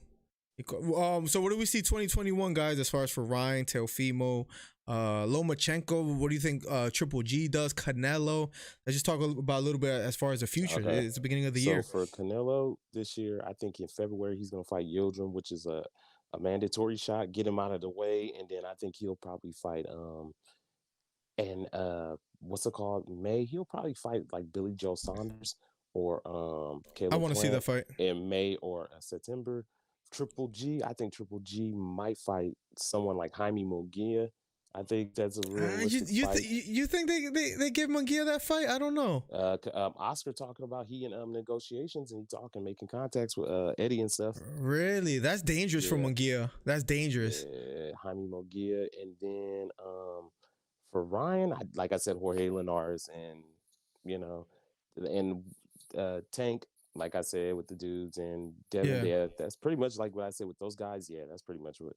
So what do we see 2021, guys, as far as for Ryan, Telfim, Lomachenko? What do you think Triple G does? Canelo? Let's just talk about a little bit as far as the future. Okay. It's the beginning of the year. So for Canelo this year, I think in February he's going to fight Yildirim, which is a mandatory shot. Get him out of the way, and then I think he'll probably fight what's it called? May. He'll probably fight like Billy Joe Saunders or Caleb I want to see that fight in May or September. Triple G, I think Triple G might fight someone like Jaime Munguia. I think that's a realistic fight. You think they give Munguia that fight? I don't know. Oscar talking about he in negotiations and he making contacts with Eddie and stuff. Really? That's dangerous for Munguia. That's dangerous. Yeah, Jaime Munguia. And then for Ryan, like I said, Jorge Linares and Tank. Like I said, with the dudes and Devin, that's pretty much like what I said with those guys. Yeah, that's pretty much what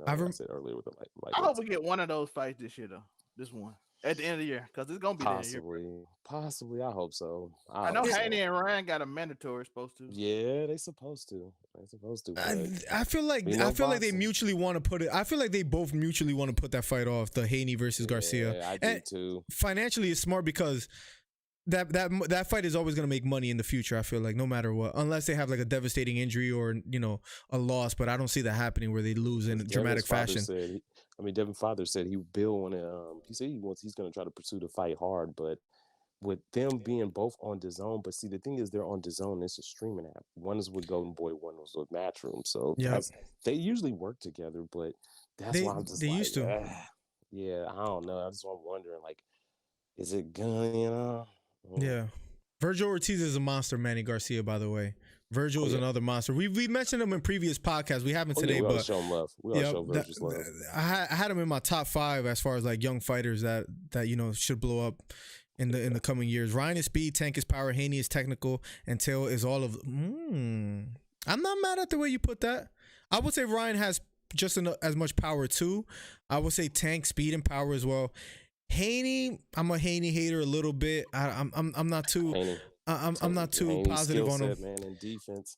I said earlier with the like. I hope we get one of those fights this year, though. This one at the end of the year, because it's gonna be possibly. I hope so. I know Haney and Ryan got a mandatory supposed to. Yeah, they supposed to. I feel like they mutually want to put it. I feel like they both mutually want to put that fight off, the Haney versus Garcia. Yeah, I do too. Financially, it's smart because. That fight is always going to make money in the future, I feel like, no matter what, unless they have like a devastating injury or a loss, but I don't see that happening where they lose in dramatic fashion. Devin's father said he said he's going to try to pursue the fight hard, but with them being both on DAZN, but see the thing is they're on DAZN, it's a streaming app. One is with Golden Boy, one was with Matchroom, so they usually work together, but that's why I'm just used to. Yeah, I don't know. That's why I'm wondering, like, is it gonna, Yeah. Virgil Ortiz is a monster, Manny Garcia, by the way. Virgil is another monster. We mentioned him in previous podcasts. We haven't today, we but show him love. We all show Virgil's love. I had him in my top 5 as far as like young fighters that should blow up in the coming years. Ryan is speed, Tank is power, Haney is technical, and Tail is all of. I'm not mad at the way you put that. I would say Ryan has just as much power too. I would say Tank, speed, and power as well. Haney, I'm a Haney hater a little bit. I'm not too. Haney. I'm not too Haney's positive on him. Man, in defense.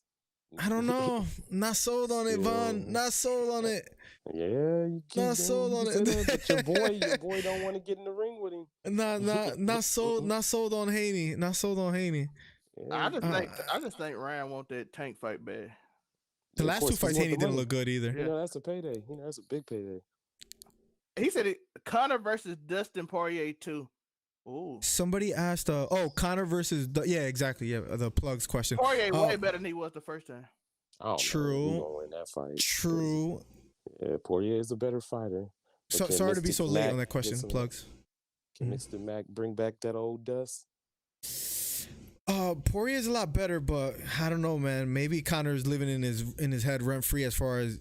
I don't know. Not sold on it, Von. Not sold on it. Yeah, you keep not sold on it. But your boy don't want to get in the ring with him. Not sold on Haney. Not sold on Haney. Yeah. I just think Ryan want that Tank fight bad. The last 2 fights Haney didn't look good either. You know, that's a payday. You know, that's a big payday. He said Conor versus Dustin Poirier 2. Ooh. Somebody asked, Conor versus, exactly, the plugs question. Poirier way better than he was the first time. True. He's gonna win that fight. True. Yeah, Poirier is a better fighter. So, sorry to be so late on that question. Plugs. Can Mr. Mac bring back that old dust? Poirier is a lot better, but I don't know, man. Maybe Conor's living in his head rent free as far as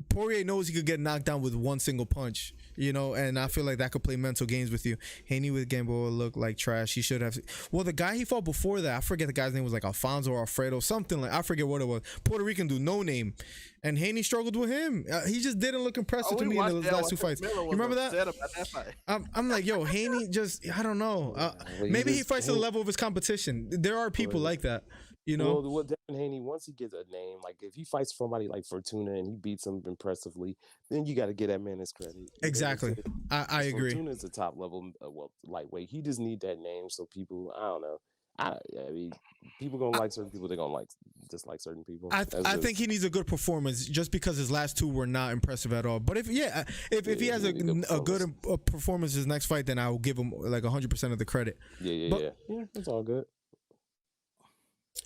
Poirier knows he could get knocked down with one single punch, and I feel like that could play mental games with you. Haney with Gamboa looked like trash. He should have. Well, the guy he fought before that, I forget the guy's name, was like Alfonso or Alfredo, something like, I forget what it was. Puerto Rican dude, no name. And Haney struggled with him. He just didn't look impressive to me in the last 2 fights. You remember that? I'm like, yo, Haney just, I don't know. Maybe he fights to the level of his competition. There are people like that. Well, Devin Haney, once he gets a name, like if he fights somebody like Fortuna and he beats him impressively, then you got to get that man his credit. Exactly. I agree. Fortuna's a top level, lightweight. He just need that name so people, I don't know. I mean, people gonna like certain people. They're gonna dislike certain people. I think he needs a good performance, just because his last 2 were not impressive at all. But if he has a good performance his next fight, then I will give him like 100% of the credit. Yeah, that's all good.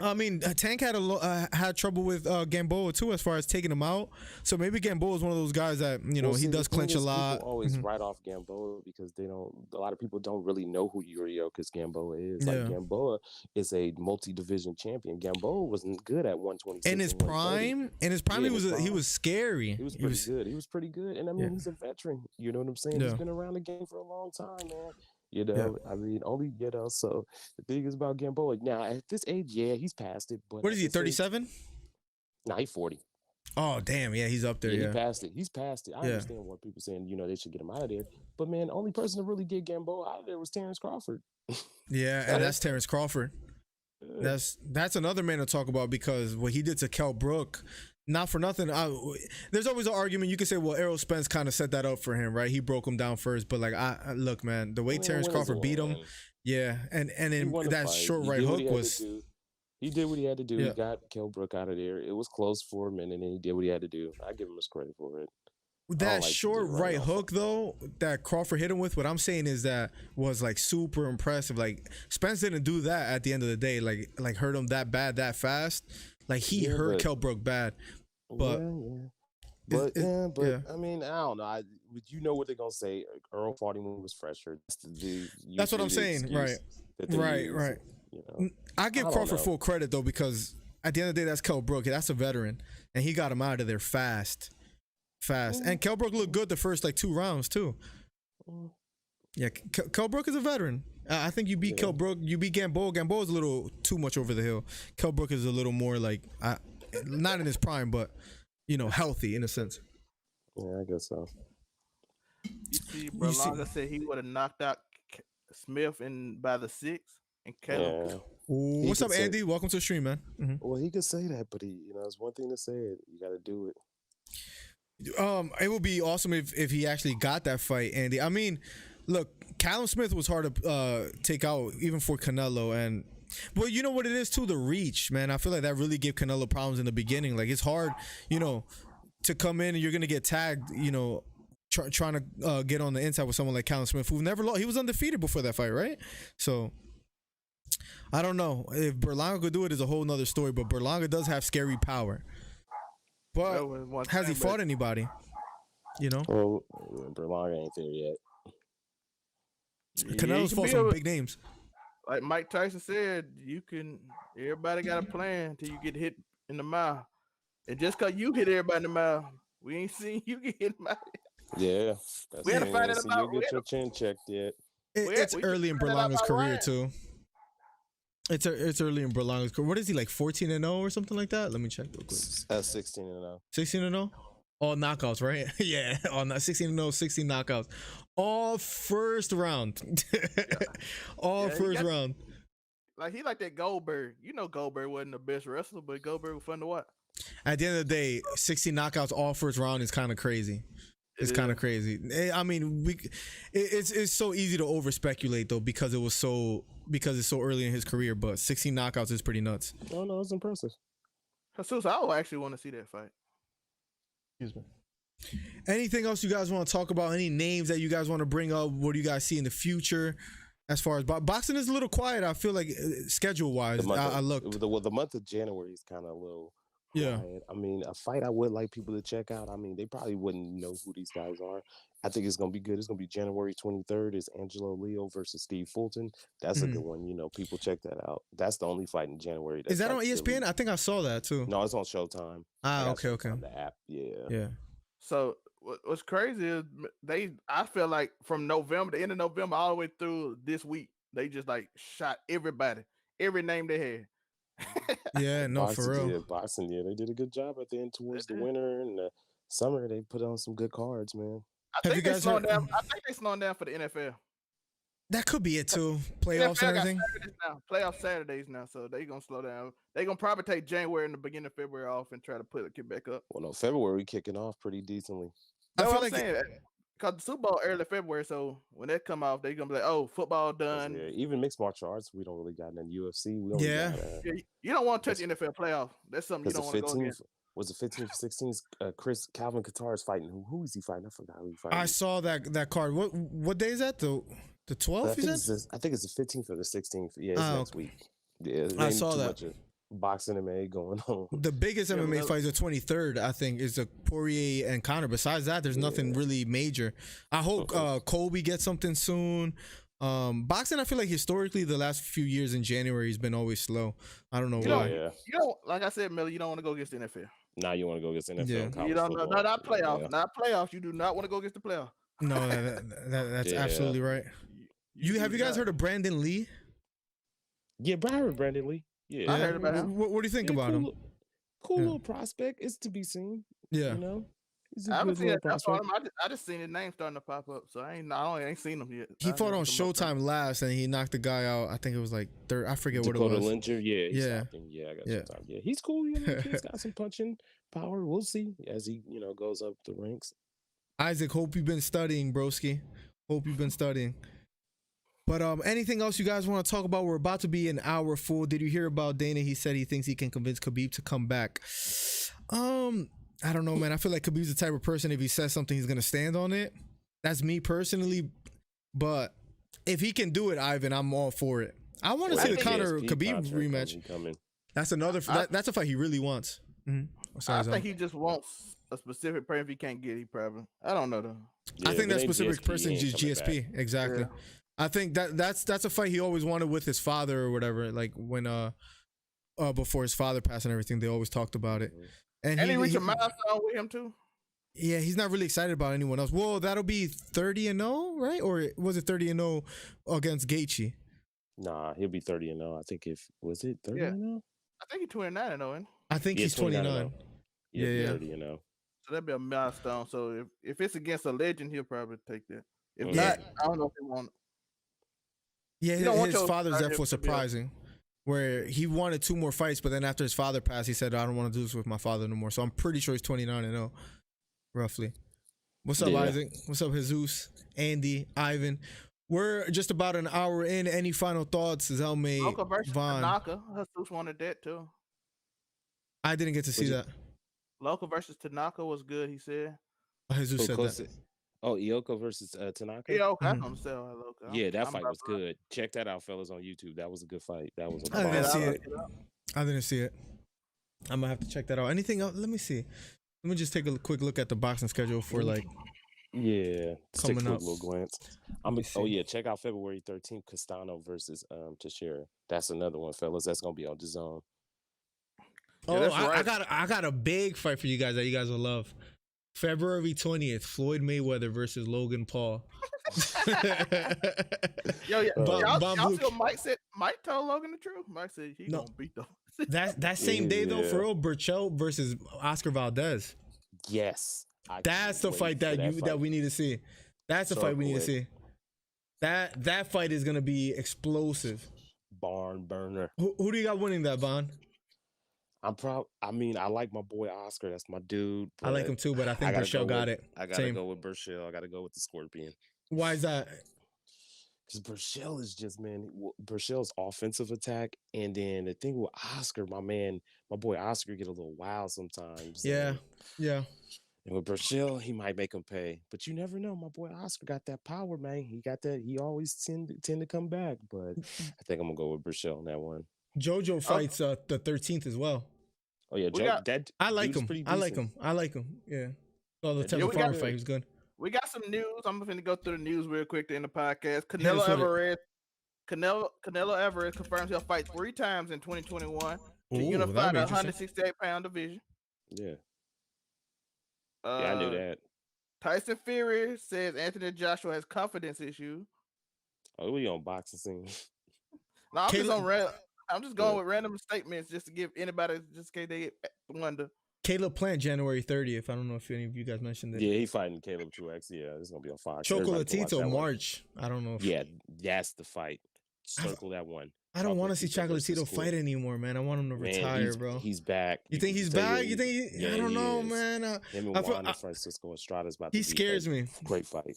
I mean, Tank had trouble with Gamboa too, as far as taking him out. So maybe Gamboa is one of those guys that he does clinch a lot. People always write off Gamboa because a lot of people don't really know who Yuriorkis Gamboa is. Like Gamboa is a multi-division champion. Gamboa wasn't good at 126. In his prime, he was scary. He was pretty good. He was pretty good, and I mean, he's a veteran. You know what I'm saying? He's been around the game for a long time, man. I mean, only, so the thing is about Gamboa. Now, at this age, he's past it. But what is he, 37? Nah, he's 40. Oh, damn. Yeah, he's up there. He passed it. He's past it. I understand what people saying, they should get him out of there. But, man, the only person to really get Gamboa out of there was Terence Crawford. Yeah, and that's Terence Crawford. That's another man to talk about, because what he did to Kell Brook, not for nothing. There's always an argument. You could say, well, Errol Spence kind of set that up for him, right? He broke him down first, but look, man, the way Terence Crawford beat him, and then that short right hook was. He did what he had to do. He got Kell Brook out of there. It was close for a minute, and he did what he had to do. I give him his credit for it. That short right hook, though, that Crawford hit him with, what I'm saying is that was super impressive. Like, Spence didn't do that at the end of the day. Like hurt him that bad, that fast. Like, he hurt Kell Brook bad. But I mean, I don't know. You know what they're gonna say? Earl fought him when he was fresher. That's what I'm saying. Right. I give Crawford full credit, though, because at the end of the day, that's Kell Brook. That's a veteran, and he got him out of there fast. And Kell Brook looked good the first 2 rounds too. Yeah, Kell Brook is a veteran. I think you beat Kell Brook. You beat Gamboa. Gamboa is a little too much over the hill. Kell Brook is a little more not in his prime, but healthy in a sense. Yeah, I guess so. You see, Berlanga said he would have knocked out Smith by the 6th and Caleb. Yeah. What's up, Andy? Welcome to the stream, man. Mm-hmm. Well, he could say that, but it's one thing to say it. You got to do it. It would be awesome if he actually got that fight, Andy. I mean, look, Callum Smith was hard to take out, even for Canelo, but you know what it is too, the reach, man. I feel like that really gave Canelo problems in the beginning. Like, it's hard, to come in and you're gonna get tagged, trying to get on the inside with someone like Callum Smith, who never lost. He was undefeated before that fight, right? So I don't know if Berlanga could do it. Is a whole nother story, but Berlanga does have scary power. But has he fought anybody? Well, Berlanga ain't there yet. Canelo's fought some big names. Like Mike Tyson said, everybody got a plan until you get in the mouth. And just cause you hit everybody in the mouth, we ain't seen you get hit in the mouth. Yeah, that's We had to find out about. You get your chin checked yet? It's early in Berlanga's career too. It's early in Berlanga's career. What is he, like 14-0 or something like that? Let me check real quick. 16-0. 16-0. All knockouts, right? Yeah, all 16-0, 16 knockouts, all first round. All first round. Like he like that Goldberg. You know Goldberg wasn't the best wrestler, but Goldberg was fun to watch. At the end of the day, 16 knockouts all first round is kind of crazy. It's kind of crazy. I mean, it's so easy to over speculate though because it's so early in his career. But 16 knockouts is pretty nuts. Oh no, it's impressive. Jesus, I would actually want to see that fight. Excuse me. Anything else you guys want to talk about? Any names that you guys want to bring up? What do you guys see in the future? As far as boxing is a little quiet, I feel like schedule wise. I looked. The month of January is kind of a little. Yeah, I mean, a fight I would like people to check out. I mean, they probably wouldn't know who these guys are. I think it's gonna be good. It's gonna be January 23rd. It's Angelo Leo versus Steve Fulton. That's a good one. You know, people check that out. That's the only fight in January. Is that on ESPN? I think I saw that too. No, it's on Showtime. Okay. On the app. Yeah. So what's crazy is I feel like from November, the end of November, all the way through this week, they just like shot everybody, every name they had. Yeah, no, boxing, for real. Yeah, boxing, they did a good job at the end towards the winter and the summer. They put on some good cards, man. I think they're slowing down for the NFL. That could be it too. Playoffs and everything. Playoff Saturdays now, so they're gonna slow down. They're gonna probably take January and the beginning of February off and try to put it back up. Well, no, February kicking off pretty decently. I feel like because the Super Bowl early February, so when that come off, they're gonna be like, "Oh, football done." Yeah, even mixed martial arts, we don't really got in UFC. We don't you don't want to touch the NFL playoff. That's something you don't want to go against. Was the 15th, 16th? Calvin Qatar is fighting. Who is he fighting? I forgot who he fighting. I saw that card. What day is that? The 12th? I think it's the 15th or the 16th. Yeah, it's next week. Yeah, I saw that. Boxing MMA going on. The biggest MMA fight is the 23rd, I think, is the Poirier and Conor. Besides that, there's nothing really major. I hope Colby gets something soon. Boxing, I feel like historically the last few years in January has been always slow. I don't know why. You don't, like I said, Miller, you don't want to go against the NFL. Nah, you want to go against the NFL. Yeah. You don't know, not playoff. Not playoffs. You do not want to go against the playoff. No, that's absolutely right. Have you guys heard of Brandon Lee? Yeah, Byron Brandon Lee. Yeah, I heard about him. What do you think about him? Cool little prospect. It's to be seen. Yeah, you know, I haven't seen that. I just seen his name starting to pop up, so I ain't seen him yet. He fought on Showtime last, and he knocked the guy out. I think it was like third. I forget what it was. Lyncher. Yeah. I got Showtime. Yeah, he's cool. You know, he's got some punching power. We'll see as he goes up the ranks. Isaac, hope you've been studying, broski. Hope you've been studying. But anything else you guys want to talk about? We're about to be an hour full. Did you hear about Dana? He said he thinks he can convince Khabib to come back. I don't know, man. I feel like Khabib's the type of person, if he says something, he's gonna stand on it. That's me personally. But if he can do it, Ivan, I'm all for it. I want to see the Conor Khabib rematch. That's another. That's a fight he really wants. I think he just wants a specific person. If he can't get, he probably. I don't know though. I think that specific person is GSP. Exactly. Yeah. I think that's a fight he always wanted with his father or whatever. Like when before his father passed and everything, they always talked about it. And he reached a milestone with him too. Yeah, he's not really excited about anyone else. Well, that'll be 30-0, right? Or was it 30-0 against Gaethje? Nah, he'll be 30-0. I think was it 30-0? I think he's 29-0. I think he's 29. Yeah. 30-0. So that'd be a milestone. So if it's against a legend, he'll probably take that. If not, I don't know if he wants. Yeah, his father's death was surprising. Where he wanted 2 more fights, but then after his father passed, he said, I don't want to do this with my father no more. So I'm pretty sure he's 29-0, roughly. What's up, Isaac? What's up, Jesus, Andy, Ivan? We're just about an hour in. Any final thoughts, Zelme, Vaughn? Tanaka. Jesus wanted that too. I didn't get to see that. Local versus Tanaka was good, he said. Jesus said that. Oh, Ioko versus Tanaka? Yeah, that fight was good. Check that out, fellas, on YouTube. That was a good fight. That was I didn't see it. I'm gonna have to check that out. Anything else? Let me see. Let me just take a quick look at the boxing schedule for coming up. Little glance. Check out February 13th, Castano versus Teixeira. That's another one, fellas. That's gonna be on DAZN. Oh, I got a big fight for you guys that you guys will love. February 20th, Floyd Mayweather versus Logan Paul. Yo, yeah. Y'all feel Mike told Logan the truth. Mike said he gonna beat them. That same day though, for real, Burchell versus Oscar Valdez. Yes. That's the fight that we need to see. That's the fight we need to see. That fight is gonna be explosive. Barn burner. Who do you got winning that, Von? I like my boy Oscar. That's my dude. I like him too, but I think Burchell got it. I gotta go with Burchell. I gotta go with the Scorpion. Why is that? Because Burchell is just, man, Burchell's offensive attack. And then the thing with Oscar, my boy Oscar get a little wild sometimes. Yeah. And with Burchell, he might make him pay. But you never know. My boy Oscar got that power, man. He got that. He always tend to come back. But I think I'm going to go with Burchell on that one. JoJo fights the 13th as well. Oh, yeah. I like him. I like him. Yeah. So the Telfim fight was good. We got some news. I'm going to go through the news real quick to end the podcast. Canelo Alvarez confirms he'll fight 3 times in 2021 to unify the 168-pound division. Yeah. I knew that. Tyson Fury says Anthony Joshua has confidence issues. Oh, we on boxing scene. No, I'm just going with random statements just to give anybody, just in case they wonder. Caleb Plant, January 30th. I don't know if any of you guys mentioned it. Yeah, he fighting Caleb Truex. Yeah, it's going to be on Fox. Chocolatito, March. I don't know. Yeah, that's the fight. Circle that one. I don't want to see Chocolatito fight anymore, man. I want him to retire, bro. He's back. You think he's back? I don't know, man. Him and Juan Francisco Estrada's about to be scares me. Great fight.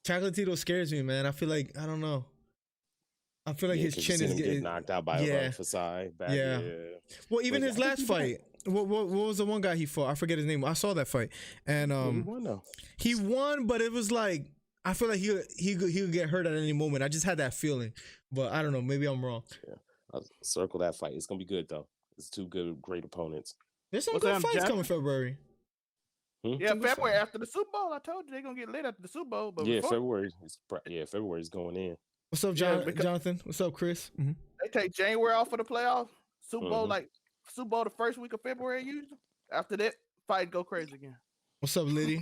Chocolatito scares me, man. I feel like, I don't know. I feel like his chin is getting knocked out by Fasai. Yeah. Well, even his last fight. What was the one guy he fought? I forget his name. I saw that fight, and he won, but it was like I feel like he could get hurt at any moment. I just had that feeling, but I don't know. Maybe I'm wrong. Yeah, I'll circle that fight. It's gonna be good though. It's 2 great opponents. There's some good fights coming February. Yeah, February after the Super Bowl. I told you they're gonna get lit after the Super Bowl. But February's going in. What's up, Jonathan? What's up, Chris? Mm-hmm. They take January off for the playoffs. Super Bowl Super Bowl the first week of February usually. After that, fight go crazy again. What's up, Liddy?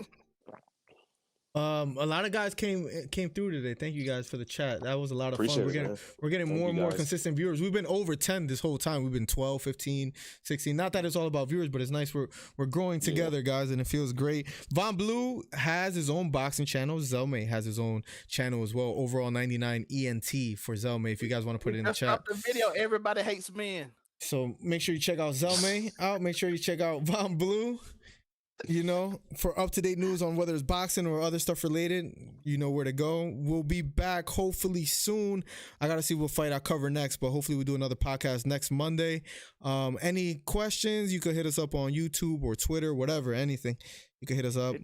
A lot of guys came through today. Thank you guys for the chat. That was a lot of fun. We're getting more and more consistent viewers. We've been over 10 this whole time. We've been 12, 15, 16. Not that it's all about viewers, but it's nice. We're growing together, guys, and it feels great. Von Blue has his own boxing channel. Zelme has his own channel as well. Overall 99 ENT for Zelme. If you guys want to put it in the chat. The video, everybody hates men. So make sure you check out Zelme out. Make sure you check out Von Blue. You know, for up-to-date news on whether it's boxing or other stuff related, you know where to go. We'll be back hopefully soon. I gotta see what fight I cover next, but hopefully we'll do another podcast next Monday. Any questions, you could hit us up on YouTube or Twitter, whatever, anything. You can hit us up.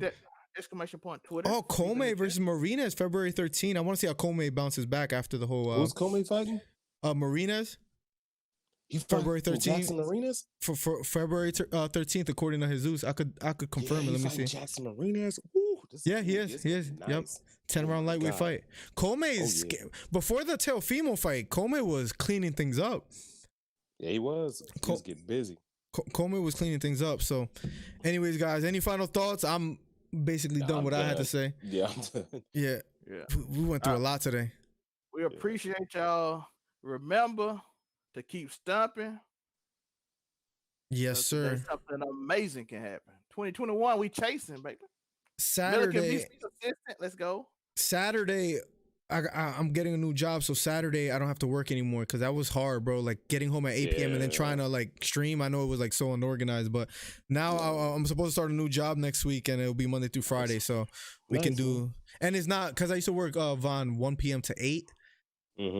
Exclamation point Twitter. Oh, Comey versus Marinez, February 13. I want to see how Comey bounces back after the whole who's Comey fighting? Marinez. February 13th for February 13th, according to Jesus. I could confirm it. Let me see. Jackson Marinez. He is. Nice. Yep. 10-round lightweight fight. Comey is before the Telfim fight. Comey was cleaning things up. Yeah, he was. He was getting busy. Comey was cleaning things up. So, anyways, guys, any final thoughts? I'm basically done what I had to say. Yeah, I'm done. Yeah. We went through a lot today. We appreciate y'all. Remember to keep stomping. Yes, sir. Something amazing can happen. 2021, we chasing, baby. Saturday. Let's go. Saturday, I'm getting a new job, so Saturday I don't have to work anymore because that was hard, bro. Like getting home at 8 p.m. and then trying to like stream. I know it was like so unorganized, but now I'm supposed to start a new job next week, and it'll be Monday through Friday, so we can do. And it's not because I used to work Von 1 p.m. to 8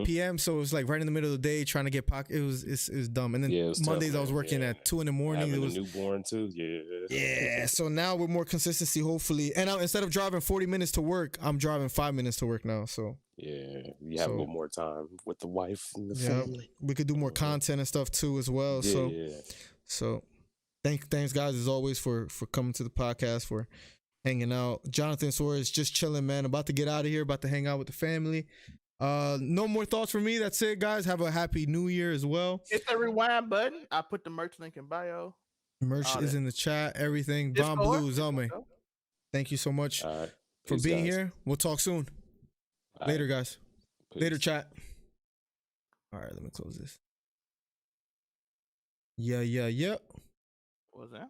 p.m. So it was like right in the middle of the day trying to get pocket. It's dumb. And then Mondays tough, I was working at 2 a.m. Having it was a newborn too. Yeah. So now with more consistency, hopefully, and instead of driving 40 minutes to work, I'm driving 5 minutes to work now. So you have a little more time with the wife and the family. We could do more content and stuff too as well. So thanks guys as always for coming to the podcast, for hanging out. Jonathan Suarez just chilling, man. About to get out of here. About to hang out with the family. No more thoughts from me. That's it, guys. Have a happy new year as well. Hit the rewind button. I put the merch link in bio. Merch is in the chat. Everything. Von Discord. Blue, Zelme. Thank you so much for Peace, being guys. here. We'll talk soon. Later, guys. Peace. Later, chat. All right, let me close this. Yeah. What was that?